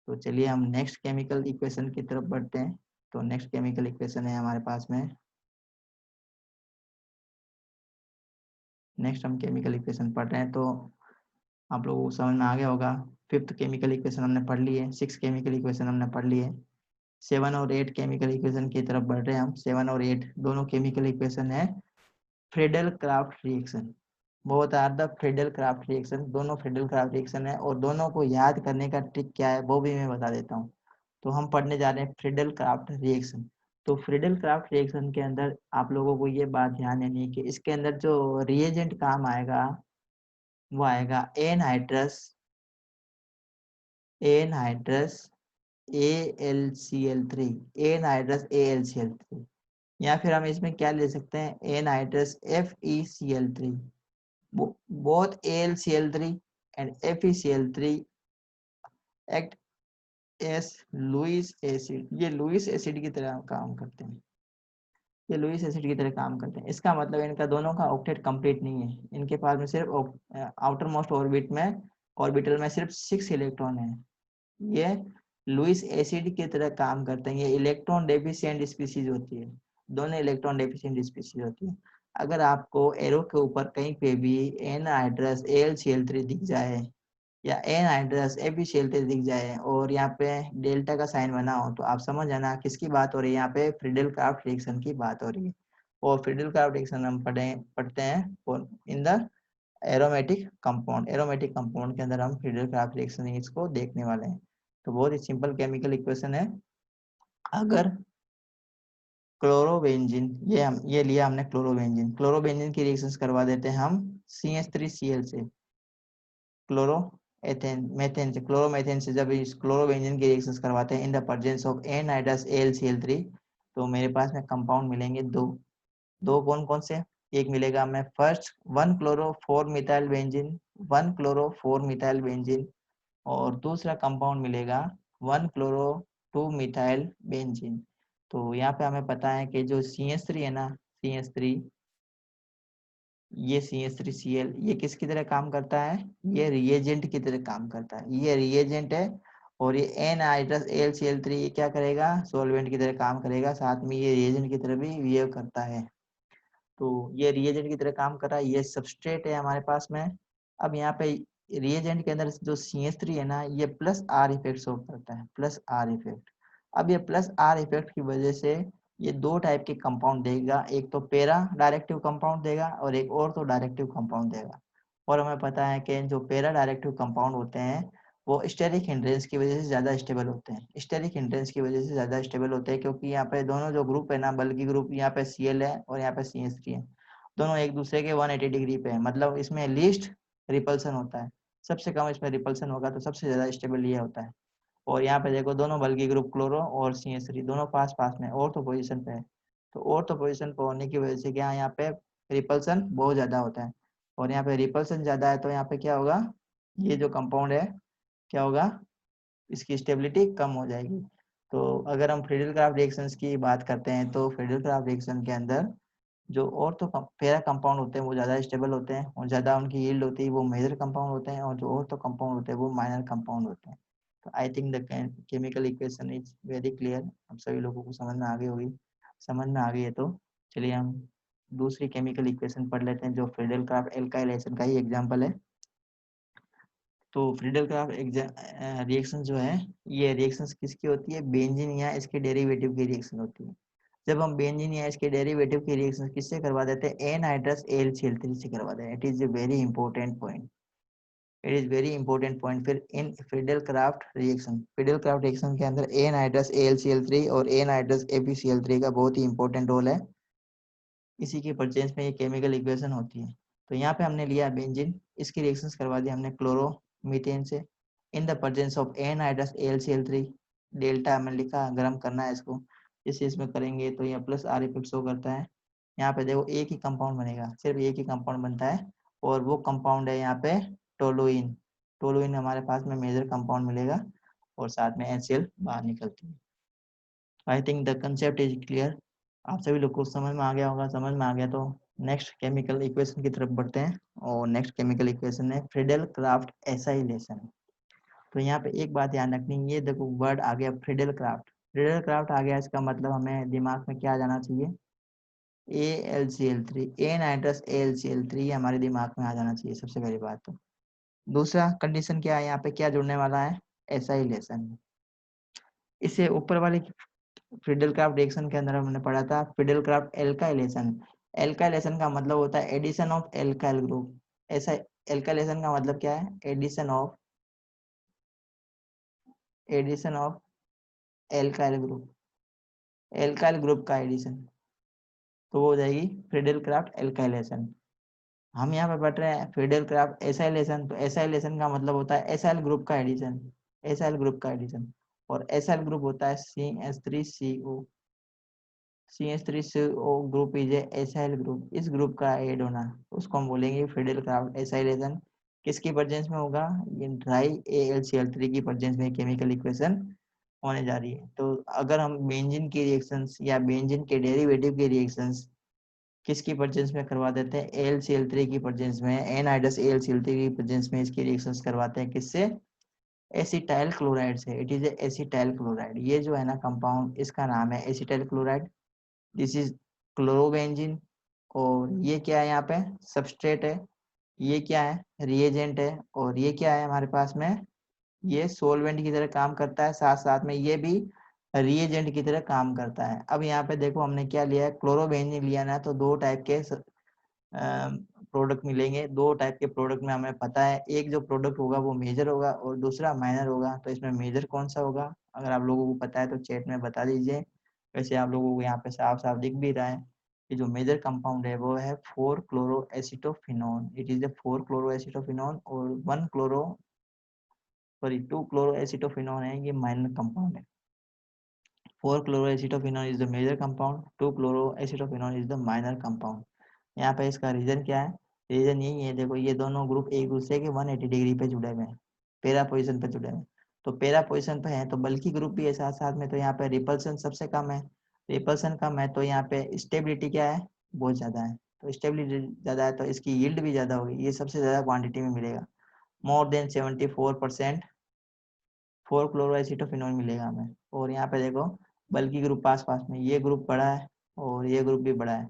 तो चलिए हम नेक्स्ट केमिकल इक्वेशन की तरफ बढ़ते हैं। तो नेक्स्ट केमिकल इक्वेशन है हमारे पास में, नेक्स्ट हम केमिकल इक्वेशन पढ़ रहे हैं, तो आप लोगों को समझ में आ गया होगा। 5th केमिकल इक्वेशन हमने पढ़ ली है, 6th केमिकल इक्वेशन हमने पढ़ ली है। 7 और 8 केमिकल इक्वेशन की तरफ बढ़ रहे हैं हम। 7 और 8 दोनों केमिकल इक्वेशन है Friedel Crafts reaction. Both are the Friedel Crafts reaction, दोनों फ्रीडल क्राफ्ट रिएक्शन है, और दोनों को याद करने का ट्रिक क्या है वो भी मैं बता देता हूँ। तो हम पढ़ने जा रहे हैं फ्रीडल क्राफ्ट रिएक्शन। तो फ्रीडल क्राफ्ट रिएक्शन के अंदर आप लोगों को ये बात ध्यान देनी है कि इसके अंदर जो रिएजेंट काम आएगा वो आएगा anhydrous anhydrous AlCl3, anhydrous AlCl3, या फिर हम इसमें क्या ले सकते हैं anhydrous FeCl3। both AlCl3 and FeCl3 act as Lewis acid. ये लुईस एसिड की तरह काम करते हैं, ये लुईस एसिड की तरह काम करते हैं। इसका मतलब इनका दोनों का ऑक्टेट कंप्लीट नहीं है, इनके पास में सिर्फ आउटर मोस्ट ऑर्बिट में ऑर्बिटल में सिर्फ 6 इलेक्ट्रॉन है। ये लुईस एसिड की तरह काम करते हैं, ये इलेक्ट्रॉन डेफिशिएंट स्पीशीज होती है, दोनों इलेक्ट्रॉन डेफिशिएंट स्पीशीज होती है। अगर आपको एरो के ऊपर कहीं पे भी एनहाइड्रस AlCl3 दिख जाए या एनहाइड्रस FeCl3 दिख जाए और यहाँ पे डेल्टा का साइन बना हो तो आप समझ जाना किसकी बात हो रही है, यहाँ पे फ्रीडल क्राफ्ट रिएक्शन की बात हो रही है। और फ्रीडल क्राफ्ट रिएक्शन हम पढ़ते हैं in the aromatic compound. Aromatic compound के अंदर हम फ्रीडल क्राफ्ट रिएक्शन इसको देखने वाले हैं। तो बहुत ही सिंपल केमिकल इक्वेशन है। अगर क्लोरोबेंजीन, ये लिया हमने क्लोरोबेंजीन, क्लोरोबेंजीन की रिएक्शंस करवा देते हैं हम CH3Cl से, क्लोरो एथेन मेथेन से, क्लोरोमेथेन से जब इस क्लोरोबेंजीन की रिएक्शंस करवाते हैं in the presence of anhydrous AlCl3, तो मेरे पास में कंपाउंड मिलेंगे दो। दो कौन कौन से, एक मिलेगा हमें first 1 chloro 4 methyl benzene, 1 chloro 4 methyl benzene, और दूसरा कंपाउंड मिलेगा 1 क्लोरो 2 मिथाइल बेंजीन। तो यहाँ पे हमें पता है कि जो CH3 है ना, CH3, ये CH3Cl ये किसकी तरह काम करता है, ये रिएजेंट की तरह काम करता है, ये रिएजेंट है। और ये एनहाइड्रस AlCl3 ये क्या करेगा, सॉल्वेंट की तरह काम करेगा, साथ में ये रिएजेंट की तरह भी बिहेव करता है। तो ये रिएजेंट की तरह काम कर रहा है, ये सबस्ट्रेट है हमारे पास में। अब यहाँ पे रिएजेंट के अंदर जो CH3 है ना, ये प्लस R इफेक्ट शो करता है, प्लस R इफेक्ट। अब ये प्लस R इफेक्ट की वजह से ये दो टाइप के कंपाउंड देगा, एक तो पैरा डायरेक्टिव कंपाउंड देगा और एक और तो डायरेक्टिव कंपाउंड देगा। और हमें पता है कि जो पैरा डायरेक्टिव कंपाउंड होते हैं वो स्टेरिक हिंड्रेंस की वजह से ज्यादा स्टेबल होते हैं, स्टेरिक हिंड्रेंस की वजह से ज्यादा स्टेबल होते हैं, क्योंकि यहाँ पे दोनों जो ग्रुप है ना, बल्कि ग्रुप यहाँ पे Cl है और यहाँ पे CH3 है, दोनों एक दूसरे के 180 डिग्री पे है, मतलब इसमें लीस्ट रिपल्सन होता है, सबसे कम इसमें रिपल्सन होगा, तो सबसे ज्यादा स्टेबल ये होता है। और यहाँ पे देखो दोनों बल्कि ग्रुप क्लोरो और CH3 दोनों पास पास में ऑर्थो पोजीशन पे है। तो ऑर्थो पोजीशन पे होने की वजह से क्या यहाँ पे रिपल्सन बहुत ज्यादा होता है, और यहाँ पे रिपल्सन ज्यादा है तो यहाँ पे क्या होगा, ये जो कंपाउंड है क्या होगा, इसकी स्टेबिलिटी कम हो जाएगी। तो अगर हम फ्रीडल क्राफ्ट रिएक्शंस की बात करते हैं तो फ्रीडल क्राफ्ट रिएक्शन के अंदर जो और तो पैरा कंपाउंड होते हैं वो ज़्यादा स्टेबल होते हैं और ज़्यादा उनकी यील्ड होती है, वो मेजर कंपाउंड होते हैं, और जो और तो कंपाउंड होते हैं वो माइनर कंपाउंड होते हैं। तो आई think the chemical equation is very clear, अब सभी लोगों को समझ में आ गई होगी। समझ में आ गई है तो चलिए हम दूसरी केमिकल इक्वेशन पढ़ लेते हैं जो फ्रीडल क्राफ्ट एल्काइलेशन का ही एग्जाम्पल है। तो फ्रीडल क्राफ्ट रिएक्शन जो है, ये रिएक्शन किसकी होती है, बेंजीन या इसके डेरिवेटिव की रिएक्शन होती है। जब हम बेंजीन या इसके डेरिवेटिव की रिएक्शन किससे करवा देते हैं, एनहाइड्रस AlCl3 से करवा देते हैं। It is a very important point, it is very important point. फिर इन Friedel Crafts reaction, Friedel Crafts reaction के अंदर एनहाइड्रस AlCl3 और एनहाइड्रस FeCl3 का बहुत ही इंपॉर्टेंट रोल है, इसी के परचेंस में ये केमिकल इक्वेशन होती है। तो यहाँ पे हमने लिया बेंजीन, इसकी रिएक्शंस करवा दी हमने क्लोरो मीथेन से इन the presence of anhydrous AlCl3। Delta हमने लिखा, गर्म करना है इसको, इसे इसमें करेंगे तो यह प्लस R इफेक्ट शो करता है। यहाँ पे देखो एक ही कंपाउंड बनेगा, सिर्फ एक ही कंपाउंड बनता है, और वो कंपाउंड है यहाँ पे टोलुइन। टोलुइन हमारे पास में मेजर कंपाउंड मिलेगा और साथ में HCl बाहर निकलती है। आई think the concept is clear, आप सभी लोग को समझ में आ गया होगा। समझ में आ गया तो नेक्स्ट केमिकल इक्वेशन की तरफ बढ़ते हैं, और नेक्स्ट केमिकल इक्वेशन है फ्रीडल क्राफ्ट एसाइलेशन। तो यहाँ पे एक बात ध्यान रखनी, ये देखो वर्ड आ गया फ्रीडल क्राफ्ट, फ्रीडल क्राफ्ट आ गया, इसका मतलब हमें दिमाग में क्या जाना चाहिए, AlCl3, एनहाइड्रस AlCl3 हमारे दिमाग में आ जाना चाहिए सबसे पहली बात। तो दूसरा कंडीशन क्या है, यहाँ पे क्या जुड़ने वाला है, एसाइलेशन। इससे ऊपर वाले फ्रीडल-क्राफ्ट रिएक्शन के अंदर हमने पढ़ा था फ्रीडल-क्राफ्ट एल्काइलेशन। एल्काइलेशन का मतलब होता है एडिशन ऑफ एल्काइल ग्रुप। ऐसा एल्काइलेशन का मतलब क्या है? Addition of alkyl group, alkyl group का एडिशन, तो वो हो जाएगी फ्रीडल-क्राफ्ट एल्काइलेशन। हम यहाँ पे पढ़ रहे हैं फ्रीडल-क्राफ्ट एसाइलेशन, तो एसाइलेशन का मतलब होता है एसाइल ग्रुप का एडिशन, एसाइल ग्रुप का एडिशन। और एसाइल ग्रुप होता है CH3CO। CH3CO group is a acyl group, इस ग्रुप का ऐड होना उसको हम बोलेंगे फ्रीडल-क्राफ्ट एसाइलेशन। किसकी प्रेजेंस में होगा? ये ड्राई AlCl3 की प्रेजेंस में केमिकल इक्वेशन होने जा रही है। तो अगर हम बेंजीन की रिएक्शंस या बेंजीन के डेरिवेटिव की रिएक्शंस किसकी प्रेजेंस में करवा देते हैं? AlCl3 की प्रेजेंस में, एनहाइड्रस AlCl3 की प्रेजेंस में इसकी रिएक्शंस करवाते हैं। किससे? एसिटाइल क्लोराइड से। It is acetyl chloride. ये जो है ना कंपाउंड, इसका नाम है acetyl chloride. This is chlorobenzene. और ये क्या है? यहाँ पे सबस्ट्रेट है। ये क्या है? रिएजेंट है। और ये क्या है हमारे पास में? ये सोलवेंट की तरह काम करता है, साथ साथ में ये भी रिएजेंट की तरह काम करता है। अब यहाँ पे देखो हमने क्या लिया है? क्लोरोबेंजीन लिया ना, तो दो टाइप के प्रोडक्ट मिलेंगे। दो टाइप के प्रोडक्ट में हमें पता है, एक जो प्रोडक्ट होगा वो मेजर होगा और दूसरा माइनर होगा। तो इसमें मेजर कौन सा होगा? अगर आप लोगों को पता है तो चैट में बता दीजिए। वैसे आप लोगों को यहाँ पे साफ साफ दिख भी रहा है कि जो मेजर कंपाउंड है वो है four chloroacetophenone. It is the four chloroacetophenone. और 2-क्लोरोएसिटोफिनोन है, ये माइनर कंपाउंड है। Four chloroacetophenone is the major compound, two chloroacetophenone is the minor compound. यहाँ पे इसका रीजन क्या है? रीजन यही है, देखो ये दोनों ग्रुप एक दूसरे के 180 डिग्री पे जुड़े हुए हैं, पैरा पोजिशन पे जुड़े हुए हैं। तो पैरा पोजिशन पे है तो बल्कि ग्रुप भी है साथ साथ में, तो यहाँ पे रिपल्सन सबसे कम है। रिपल्सन कम है तो यहाँ पे स्टेबिलिटी क्या है? बहुत ज्यादा है। तो स्टेबिलिटी ज्यादा है तो इसकी यील्ड भी ज्यादा होगी, ये सबसे ज्यादा क्वांटिटी में मिलेगा। मोर देन 74% 4-क्लोरोएसिटोफिनोल मिलेगा हमें। और यहाँ पे देखो बल्कि ग्रुप पास पास में, ये ग्रुप बड़ा है और ये ग्रुप भी बड़ा है।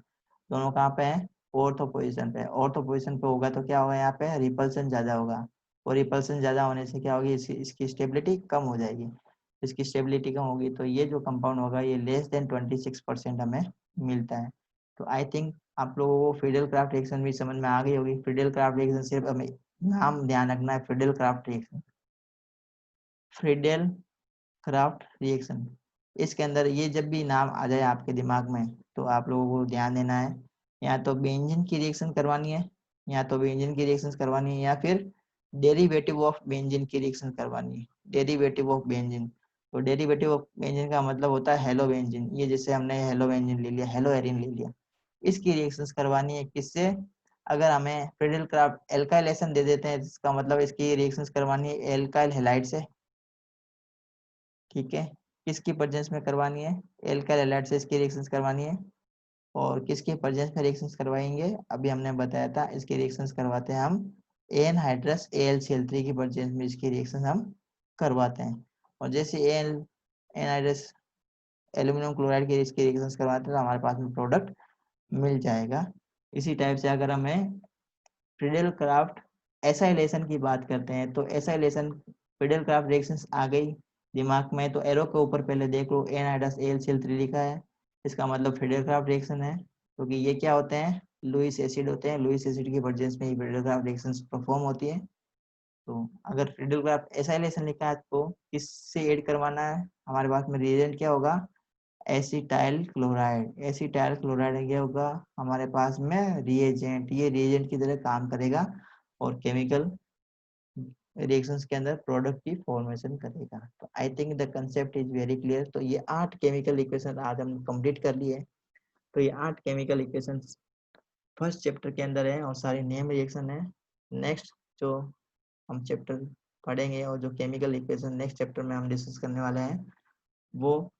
दोनों कहाँ पे हैं? ऑर्थो पोजीशन पे। ऑर्थो पोजीशन पे होगा तो क्या होगा? यहाँ पे रिपल्सन ज्यादा होगा। और रिपल्सन ज्यादा होने से क्या होगी? इसकी स्टेबिलिटी कम हो जाएगी। इसकी स्टेबिलिटी कम होगी तो ये जो कंपाउंड होगा ये लेस देन 26% हमें मिलता है। तो आई थिंक आप लोगों को फ्रीडल क्राफ्ट रिएक्शन भी समझ में आ गई होगी। फ्रीडल क्राफ्ट रिएक्शन सिर्फ हमें नाम ध्यान रखना है, Friedel Crafts reaction, Friedel Crafts reaction. इसके अंदर ये जब भी नाम आ जाए आपके दिमाग में तो आप लोगों को ध्यान देना है, या तो बेंजीन की रिएक्शन करवानी है, या तो बेंजीन की रिएक्शन करवानी है, या फिर डेरिवेटिव ऑफ बेंजीन की रिएक्शन करवानी है। डेरिवेटिव ऑफ बेंजीन, तो डेरिवेटिव ऑफ बेंजीन का मतलब होता है हेलो बेंजीन। ये जैसे हमने हेलो बेंजीन ले लिया, हेलो एरिन ले लिया, इसकी रिएक्शंस करवानी है। किससे? अगर हमें फ्रीडल क्राफ्ट एल्काइलेशन दे देते हैं, इसका मतलब इसकी रिएक्शंस करवानी है एल्काइल हैलाइड से। ठीक है, किसकी प्रेजेंस में करवानी है? एल्काइल हैलाइड से इसकी रिएक्शंस करवानी है। और किसके प्रेजेंस में रिएक्शंस करवाएंगे? अभी हमने बताया था, इसकी रिएक्शंस करवाते हैं हम एनहाइड्रस AlCl3 की प्रेजेंस में, इसकी रिएक्शंस हम करवाते हैं। और जैसे एनहाइड्रस एल्यूमिनियम क्लोराइड की इसकी रिएक्शंस करवाते हैं तो हमारे पास में प्रोडक्ट मिल जाएगा। इसी टाइप से अगर हमें फ्रीडल क्राफ्ट एसाइलेशन की बात करते हैं तो एसाइलेशन, फ्रीडल क्राफ्ट रिएक्शंस आ गई दिमाग में तो एरो के ऊपर पहले देख लो, एनहाइड्रस AlCl3 लिखा है, इसका मतलब फ्रीडल क्राफ्ट रिएक्शन है। क्योंकि ये क्या होते हैं? लुईस एसिड होते हैं। लुईस एसिड की प्रेजेंस में ये फ्रीडल क्राफ्ट रिएक्शंस परफॉर्म होती है। तो अगर फ्रीडल क्राफ्ट एसाइलेशन लिखा है तो किससे ऐड करवाना है? हमारे पास में रिएजेंट क्या होगा? Acetyl chloride. एसिटाइल क्लोराइड क्या होगा हमारे पास में? रिएजेंट। ये रिएजेंट की तरह काम करेगा और केमिकल रिएक्शंस के अंदर प्रोडक्ट की फॉर्मेशन करेगा। तो आई think the concept is very clear. तो ये 8 केमिकल इक्वेशन आज हम कंप्लीट कर लिए। तो ये 8 केमिकल इक्वेशन फर्स्ट चैप्टर के अंदर है और सारी नेम रिएक्शन है। नेक्स्ट जो हम चैप्टर पढ़ेंगे और जो केमिकल इक्वेशन नेक्स्ट चैप्टर में हम डिस्कस करने वाले हैं वो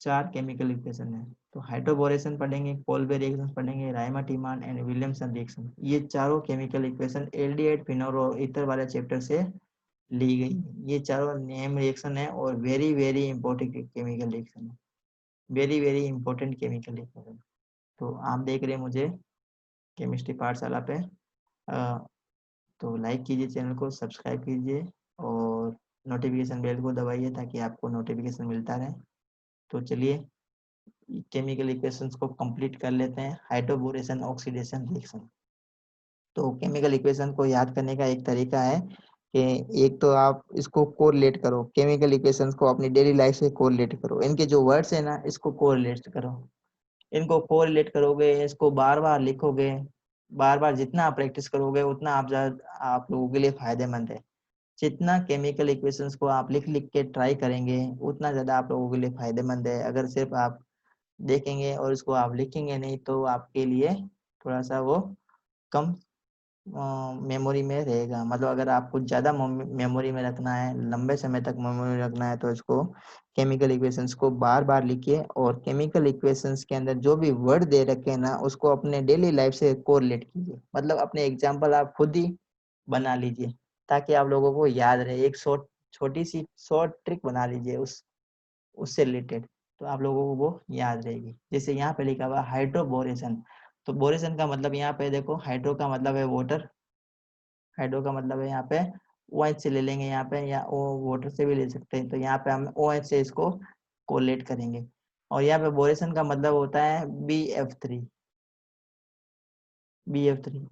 4 केमिकल इक्वेशन है। तो हाइड्रोबोरेशन पढ़ेंगे, कोलबे रिएक्शन पढ़ेंगे, रायमा-टीमान एंड विलियमसन रिएक्शन। ये चारों केमिकल इक्वेशन एल्डिहाइड फिनोल और ईथर वाले चैप्टर से ली गई। ये चारों नेम रिएक्शन है और very very important chemical reaction है। Very very important chemical reaction. तो आप देख रहे हैं मुझे केमिस्ट्री पाठशाला पे। तो लाइक कीजिए, चैनल को सब्सक्राइब कीजिए और नोटिफिकेशन बेल को दबाइए ताकि आपको नोटिफिकेशन मिलता रहे। तो चलिए केमिकल इक्वेशंस को कंप्लीट कर लेते हैं। Hydroboration oxidation reaction. तो केमिकल इक्वेशन को याद करने का एक तरीका है कि एक तो आप इसको कोरिलेट करो, केमिकल इक्वेशंस को अपनी डेली लाइफ से कोरिलेट करो। इनके जो वर्ड्स है ना, इसको कोरिलेट करो। इनको कोरिलेट करोगे, इसको बार बार लिखोगे, बार बार जितना आप प्रैक्टिस करोगे उतना आप लोगों के लिए फायदेमंद है। जितना केमिकल इक्वेशंस को आप लिख लिख के ट्राई करेंगे उतना ज्यादा आप लोगों के लिए फायदेमंद है। अगर सिर्फ आप देखेंगे और उसको आप लिखेंगे नहीं तो आपके लिए थोड़ा सा वो कम मेमोरी में रहेगा। मतलब अगर आपको ज्यादा मेमोरी में रखना है, लंबे समय तक मेमोरी में रखना है, तो इसको केमिकल इक्वेशंस को बार बार लिखिए और केमिकल इक्वेशंस के अंदर जो भी वर्ड दे रखे हैं ना उसको अपने डेली लाइफ से कोरिलेट कीजिए। मतलब अपने एग्जाम्पल आप खुद ही बना लीजिए ताकि आप लोगों को याद रहे। एक छोटी सी शॉर्ट ट्रिक बना लीजिए उससे रिलेटेड, तो आप लोगों को वो याद रहेगी। जैसे यहाँ पे लिखा हुआ हाइड्रोबोरेशन, तो बोरेशन का मतलब यहाँ पे देखो, हाइड्रो का मतलब है वाटर, हाइड्रो का मतलब है यहाँ पे OH से ले लेंगे यहाँ पे, या ओ वाटर से भी ले सकते हैं। तो यहाँ पे हम OH से इसको कोलेट करेंगे। और यहाँ पे बोरेशन का मतलब होता है BF3,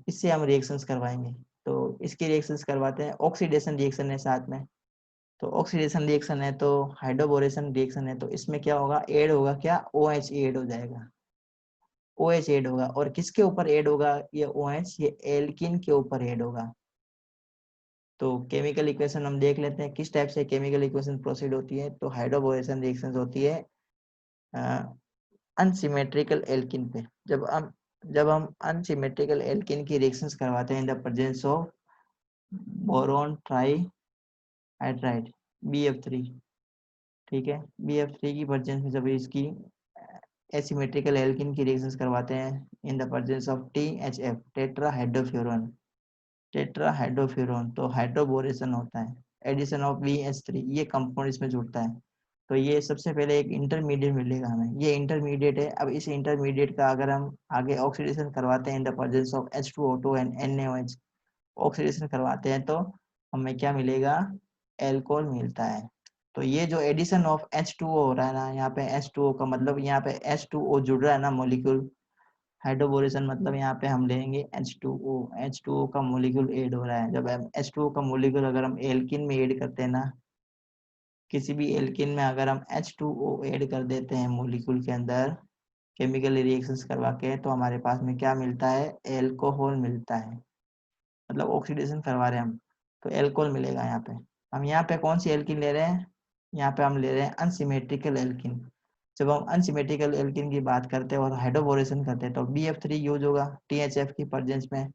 इससे हम रिएक्शंस करवाएंगे। तो इसकी रिएक्शंस करवाते हैं। ऑक्सीडेशन रिएक्शन है साथ में, तो ऑक्सीडेशन रिएक्शन है तो हाइड्रोबोरेशन रिएक्शन है, तो इसमें क्या होगा, ऐड होगा क्या, OH ऐड हो जाएगा। OH ऐड होगा, और किसके ऊपर ऐड होगा ये OH, ये एल्किन के ऊपर ऐड होगा। तो केमिकल इक्वेशन हम देख लेते हैं किस टाइप से केमिकल इक्वेशन प्रोसीड होती है। तो हाइड्रोबोरेशन रिएक्शन होती है अनसिमेट्रिकल एल्किन पे। जब हम अनसिमेट्रिकल एल्किन की रिएक्शंस करवाते हैं in the presence of boron trihydride BF3, ठीक है, BF3 की प्रेजेंस में जब इसकी एसिमेट्रिकल एल्किन की रिएक्शंस करवाते हैं in the presence of THF, tetrahydrofuran, तो हाइड्रोबोरेशन होता है। एडिशन ऑफ BH3, ये कंपाउंड इसमें जुड़ता है। तो ये सबसे पहले एक इंटरमीडिएट मिलेगा हमें, ये इंटरमीडिएट है। अब इस इंटरमीडिएट का अगर हम आगे ऑक्सीडेशन करवाते हैं in the presence of H2O2 and NaOH, oxidation करवाते हैं तो हमें क्या मिलेगा, एल्कोहल मिलता है। तो ये जो एडिशन ऑफ H2O हो रहा है ना, यहाँ पे H2O का मतलब यहाँ पे H2O जुड़ रहा है ना मॉलिक्यूल। हाइड्रोबोरेशन मतलब यहाँ पे हम लेंगे H2O का मॉलिक्यूल ऐड हो रहा है। जब हम H2O का मॉलिक्यूल अगर हम एल्किन में ऐड करते हैं ना, किसी भी एल्किन में अगर हम H2O ऐड कर देते हैं मॉलिक्यूल के अंदर केमिकल रिएक्शंस करवा के, तो हमारे पास में क्या मिलता है, एल्कोहल मिलता है। मतलब ऑक्सीडेशन करवा रहे हैं हम तो एल्कोहल मिलेगा यहाँ पे। हम यहाँ पे कौन सी एल्किन ले रहे हैं, यहाँ पे हम ले रहे हैं अनसिमेट्रिकल एल्किन। जब हम अनसिमेट्रिकल एल्किन की बात करते हैं और हाइड्रोबोरेशन करते हैं तो BF3 यूज होगा THF की प्रेजेंस में।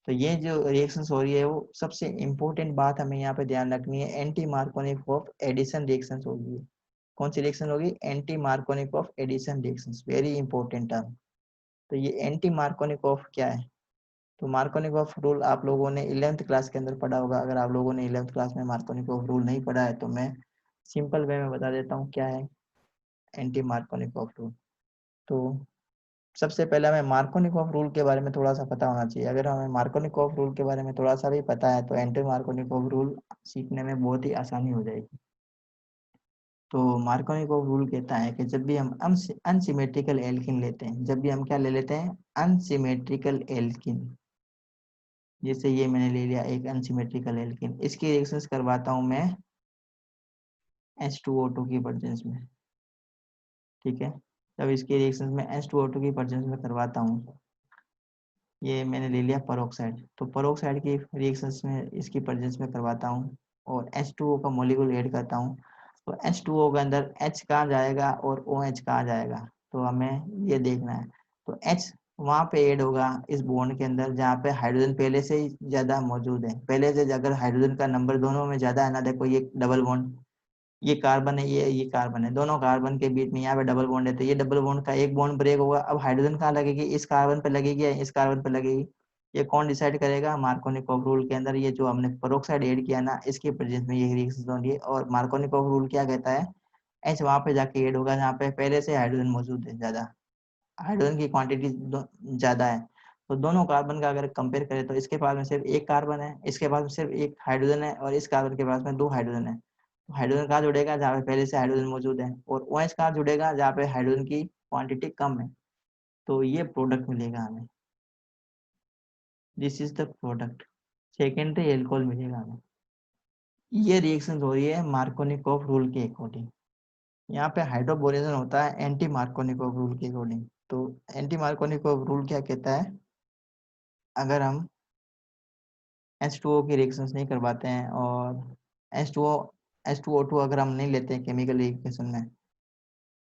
तो ये जो रिएक्शंस हो रही है वो सबसे इंपॉर्टेंट बात हमें यहाँ पे ध्यान रखनी है, anti Markovnikov addition reactions होगी। कौन सी रिएक्शन होगी, anti Markovnikov addition reactions, very important term. तो ये एंटी मार्कोनिक ऑफ क्या है, तो मार्कोनिक ऑफ रूल आप लोगों ने 11th क्लास के अंदर पढ़ा होगा। अगर आप लोगों ने 11th क्लास में मार्कोनिक ऑफ रूल नहीं पढ़ा है तो मैं सिंपल वे में बता देता हूँ क्या है एंटी मार्कोनिक ऑफ रूल। तो सबसे पहले हमें मार्कोनिक ऑफ रूल के बारे में थोड़ा सा पता होना चाहिए। अगर हमें मार्कोनिक ऑफ रूल के बारे में थोड़ा सा भी पता है तो एंटी मार्कोनिक ऑफ रूल सीखने में बहुत ही आसानी हो जाएगी। तो मार्कोनिक ऑफ रूल कहता है कि जब भी हम अनसिमेट्रिकल एल्किन लेते हैं, जब भी हम क्या ले लेते हैं, अनसिमेट्रिकल एल्किन, जैसे ये मैंने ले लिया एक अनसिमेट्रिकल एल्किन, इसकी रिएक्शंस करवाता हूँ मैं H2O2 की प्रेजेंस में, ठीक है। जब इसकी रिएक्शंस में H2O2 की प्रेजेंस में करवाता हूँ, ये मैंने ले लिया परोक्साइड, तो परोक्साइड की रिएक्शंस में इसकी प्रेजेंस में करवाता हूँ और H2O का मॉलिक्यूल ऐड करता हूँ। तो H2O के अंदर H कहाँ जाएगा और OH कहाँ जाएगा, तो हमें ये देखना है। तो H वहाँ पे ऐड होगा इस बॉन्ड के अंदर जहाँ पे हाइड्रोजन पहले से ही ज्यादा मौजूद है। पहले से अगर हाइड्रोजन का नंबर दोनों में ज्यादा है ना, देखो ये डबल बॉन्ड, ये कार्बन है, ये कार्बन है, दोनों कार्बन के बीच में यहाँ पे डबल बॉन्ड है। तो ये डबल बॉन्ड का एक बॉन्ड ब्रेक होगा। अब हाइड्रोजन कहाँ लगेगी, इस कार्बन पे लगेगी या इस कार्बन पे लगेगी, ये कौन डिसाइड करेगा, मार्कोनिक ऑफ रूल के अंदर ये जो हमने पेरोक्साइड ऐड किया ना इसके प्रेजेंस में ये रिएक्शन होगी। और मार्कोनिक ऑफ रूल क्या कहता है, H वहां पे जाके ऐड होगा जहाँ पे पहले से हाइड्रोजन मौजूद है, ज्यादा हाइड्रोजन की क्वांटिटी ज्यादा है। तो दोनों कार्बन का अगर कंपेयर करें तो इसके पास में सिर्फ एक कार्बन है, इसके पास में सिर्फ एक हाइड्रोजन है और इस कार्बन के पास में दो हाइड्रोजन है। हाइड्रोजन कहाँ जुड़ेगा, जहाँ पे पहले से हाइड्रोजन मौजूद है, और OH कहाँ जुड़ेगा, जहाँ पे हाइड्रोजन की क्वांटिटी कम है। तो ये प्रोडक्ट मिलेगा हमें, this is the product, secondary alcohol मिलेगा हमें। ये रिएक्शन हो रही है मार्कोनिकॉफ रूल के अकॉर्डिंग। यहाँ पे हाइड्रोबोरेशन होता है एंटी मार्कोनिकॉफ रूल के अकॉर्डिंग। तो एंटी मार्कोनिकॉफ रूल क्या कहता है, अगर हम H2O की रिएक्शंस नहीं करवाते हैं और H2O H2O2 अगर हम नहीं लेते हैं केमिकल रिएक्शन में,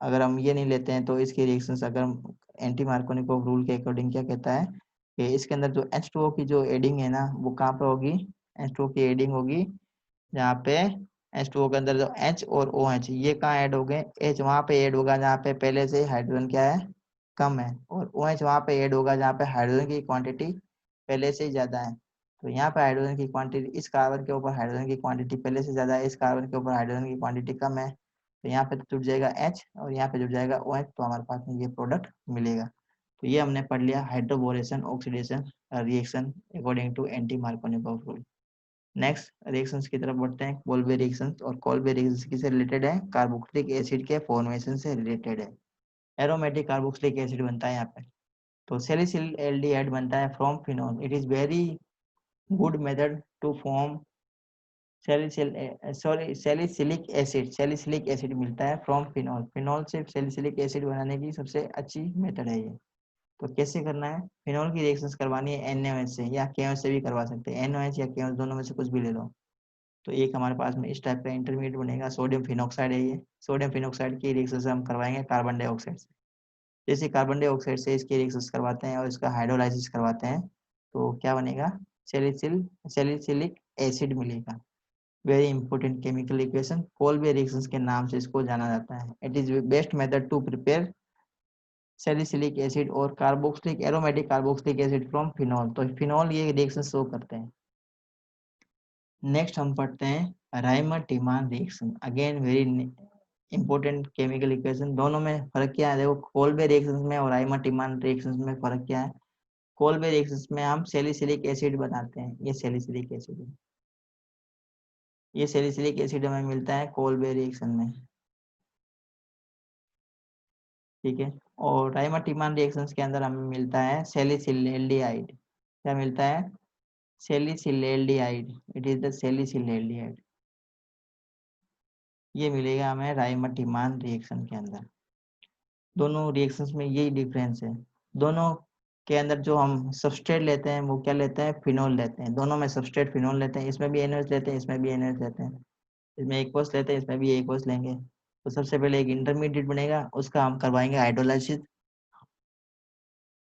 अगर हम ये नहीं लेते हैं, तो इसकी रिएक्शंस अगर एंटी मार्कोनिकॉफ रूल के अकॉर्डिंग क्या कहता है कि इसके अंदर जो H2O की जो एडिंग है ना, वो कहाँ पे होगी, H2O की एडिंग होगी जहाँ पे H2O के अंदर जो H और OH ये कहाँ ऐड हो गए, H वहाँ पे ऐड होगा जहाँ पे पहले से हाइड्रोजन क्या है, कम है, और OH वहाँ पे ऐड होगा जहाँ पे हाइड्रोजन की क्वांटिटी पहले से ही ज्यादा है। तो यहाँ पे हाइड्रोजन की क्वांटिटी, इस कार्बन के ऊपर हाइड्रोजन की क्वांटिटी पहले से ज्यादा है, इस कार्बन के ऊपर हाइड्रोजन की क्वांटिटी कम है, तो यहाँ पे तो जुड़ जाएगा H और यहाँ पे जुड़ जाएगा OH, तो हमारे पास में ये प्रोडक्ट मिलेगा। तो ये हमने पढ़ लिया hydroboration oxidation reaction according to anti Markovnikov rule. Next reactions की तरफ बढ़ते हैं, कोल्बे रिएक्शंस। और कोल्बे रिएक्शंस किससे रिलेटेड है, कार्बोक्सिलिक एसिड के फॉर्मेशन से रिलेटेड है। एरोमेटिक कार्बोक्सिलिक एसिड बनता है यहाँ पे। तो सैलिसिल एल्डिहाइड बनता है from phenol. It is very good method to form salicylic acid. Salicylic acid मिलता है फ्रॉम फिनॉल। फिनॉल से सैलिसिलिक एसिड बनाने की सबसे अच्छी मेथड है ये। तो कैसे करना है, फिनॉल की रिएक्शंस करवानी है NaOH से या KOH से भी करवा सकते हैं, NaOH या KOH दोनों में से कुछ भी ले लो। तो एक हमारे पास में इस टाइप का इंटरमीडिएट बनेगा, सोडियम फिनॉक्साइड है ये। सोडियम फिनॉक्साइड की रिएक्शन से हम करवाएंगे कार्बन डाइऑक्साइड से। जैसे कार्बन डाइऑक्साइड से इसकी रिएक्शन करवाते हैं और इसका हाइड्रोलाइसिस करवाते हैं, तो क्या बनेगा, सैलिसिलिक एसिड मिलेगा। Very important chemical equation, Kolbe reactions के नाम से इसको जाना जाता है। It is best method to prepare salicylic acid और carboxylic aromatic carboxylic acid from phenol. तो फिनॉल ये रिएक्शन शो करते हैं। नेक्स्ट हम पढ़ते हैं Reimer Tiemann reaction. Again very important chemical equation. दोनों में फर्क क्या है, देखो कोल्बे रिएक्शंस में और राइमर टिमान रिएक्शंस में फर्क क्या है। कोल्बे रिएक्शंस में हम सैलिसिलिक एसिड बनाते हैं, ये सैलिसिलिक एसिड है, ये सैलिसिलिक एसिड हमें मिलता है कोल्बे रिएक्शन में, ठीक है। और राइमर टिमान रिएक्शंस के अंदर हमें मिलता है सैलिसिलेल्डिहाइड। क्या मिलता है, सैलिसिलेल्डिहाइड। इट इज द सैलिसिलेल्डिहाइड, ये मिलेगा हमें राइमर टिमान रिएक्शन के अंदर। दोनों रिएक्शंस में यही डिफरेंस है। दोनों के अंदर जो हम सबस्ट्रेट लेते हैं वो क्या लेते हैं, फिनोल लेते हैं। दोनों में सबस्ट्रेट फिनोल लेते हैं, इसमें भी NaOH लेते हैं, इसमें भी NaOH लेते हैं। इसमें एक्वस लेते हैं, इसमें भी एक्वस लेंगे। तो सबसे पहले एक इंटरमीडिएट बनेगा, उसका हम करवाएंगे हाइड्रोलाइसिस।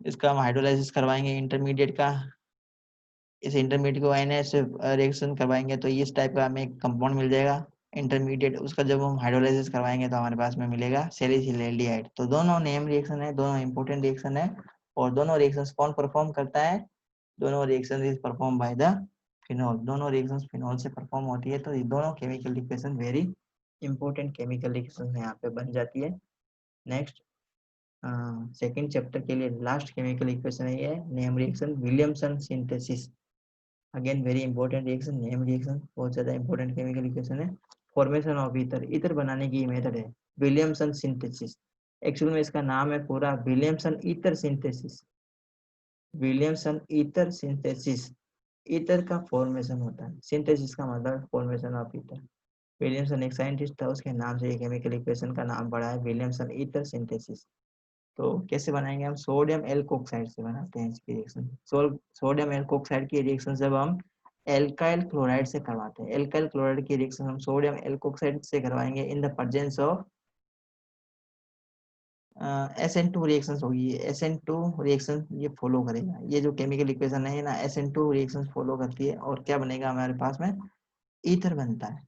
इसका हम हाइड्रोलाइसिस करवाएंगे इंटरमीडिएट का। इस इंटरमीडिएट को Na से रिएक्शन करवाएंगे तो इस टाइप का हमें एक कंपाउंड मिल जाएगा इंटरमीडिएट। उसका जब हम हाइड्रोलाइसिस करवाएंगे तो हमारे पास में मिलेगा सैलिसिलेल्डिहाइड। तो दोनों नेम रिएक्शन है, दोनों इंपॉर्टेंट रिएक्शन है। और दोनों रिएक्शंस कौन परफॉर्म करता है, दोनों reaction is perform by the phenol. दोनों रिएक्शंस फिनॉल से परफॉर्म होती है। तो ये दोनों chemical equation very important chemical equation यहाँ पे बन जाती है। नेक्स्ट सेकंड चैप्टर के लिए लास्ट केमिकल इक्वेशन है ये name reaction Williamson synthesis. Again very important reaction, name reaction बहुत ज्यादा इंपॉर्टेंट केमिकल इक्वेशन है। फॉर्मेशन ऑफ ईथर, ईथर बनाने की मेथड है विलियमसन सिंथेसिस। एक्चुअल में इसका नाम है पूरा Williamson ether synthesis. Williamson ether synthesis, ether का फॉर्मेशन होता है, सिंथेसिस का मतलब फॉर्मेशन ऑफ ईथर। विलियमसन एक साइंटिस्ट था, उसके नाम से ये केमिकल इक्वेशन का नाम पड़ा है विलियमसन ईथर सिंथेसिस। तो कैसे बनाएंगे हम, सोडियम एल्कोक्साइड से बनाते हैं इसकी रिएक्शन। सोडियम एल्कोक्साइड की रिएक्शन जब हम एल्काइल क्लोराइड से करवाते हैं, एल्काइल क्लोराइड की रिएक्शन हम सोडियम एल्कोक्साइड से करवाएंगे इन the presence of SN2 reaction होगी। SN2 रिएक्शन ये फॉलो करेगा, ये जो केमिकल इक्वेशन है ना SN2 रिएक्शन फॉलो करती है। और क्या बनेगा हमारे पास में, ईथर बनता है,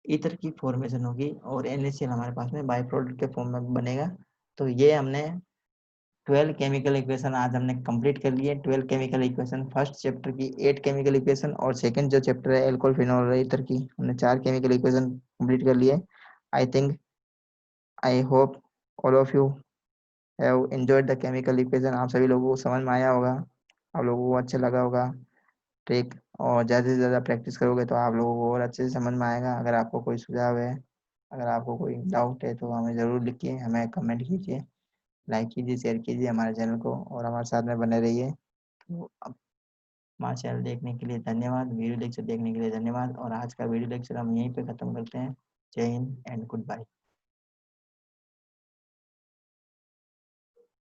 ईथर की फॉर्मेशन होगी और NaCl हमारे पास में बाई प्रोडक्ट के फॉर्म में बनेगा। तो ये हमने 12 केमिकल इक्वेशन आज हमने कंप्लीट कर लिए। 12 केमिकल इक्वेशन, फर्स्ट चैप्टर की 8 केमिकल इक्वेशन और सेकंड जो चैप्टर है एल्कोहल फिनोल और ईथर की, हमने 4 केमिकल इक्वेशन कंप्लीट कर लिए। I think, I hope all of you have enjoyed the chemical equation. आप सभी लोगों को समझ में आया होगा, आप लोगों को अच्छा लगा होगा। ट्रिक, और ज़्यादा से ज़्यादा प्रैक्टिस करोगे तो आप लोगों को और अच्छे से समझ में आएगा। अगर आपको कोई सुझाव है, अगर आपको कोई डाउट है तो हमें ज़रूर लिखिए, हमें कमेंट कीजिए, लाइक कीजिए, शेयर कीजिए हमारे चैनल को और हमारे साथ में बने रहिए। तो अब हमारा चैनल देखने के लिए धन्यवाद, वीडियो लेक्चर देखने के लिए धन्यवाद, और आज का वीडियो लेक्चर हम यहीं पे ख़त्म करते हैं। जय हिंद एंड गुड बाय।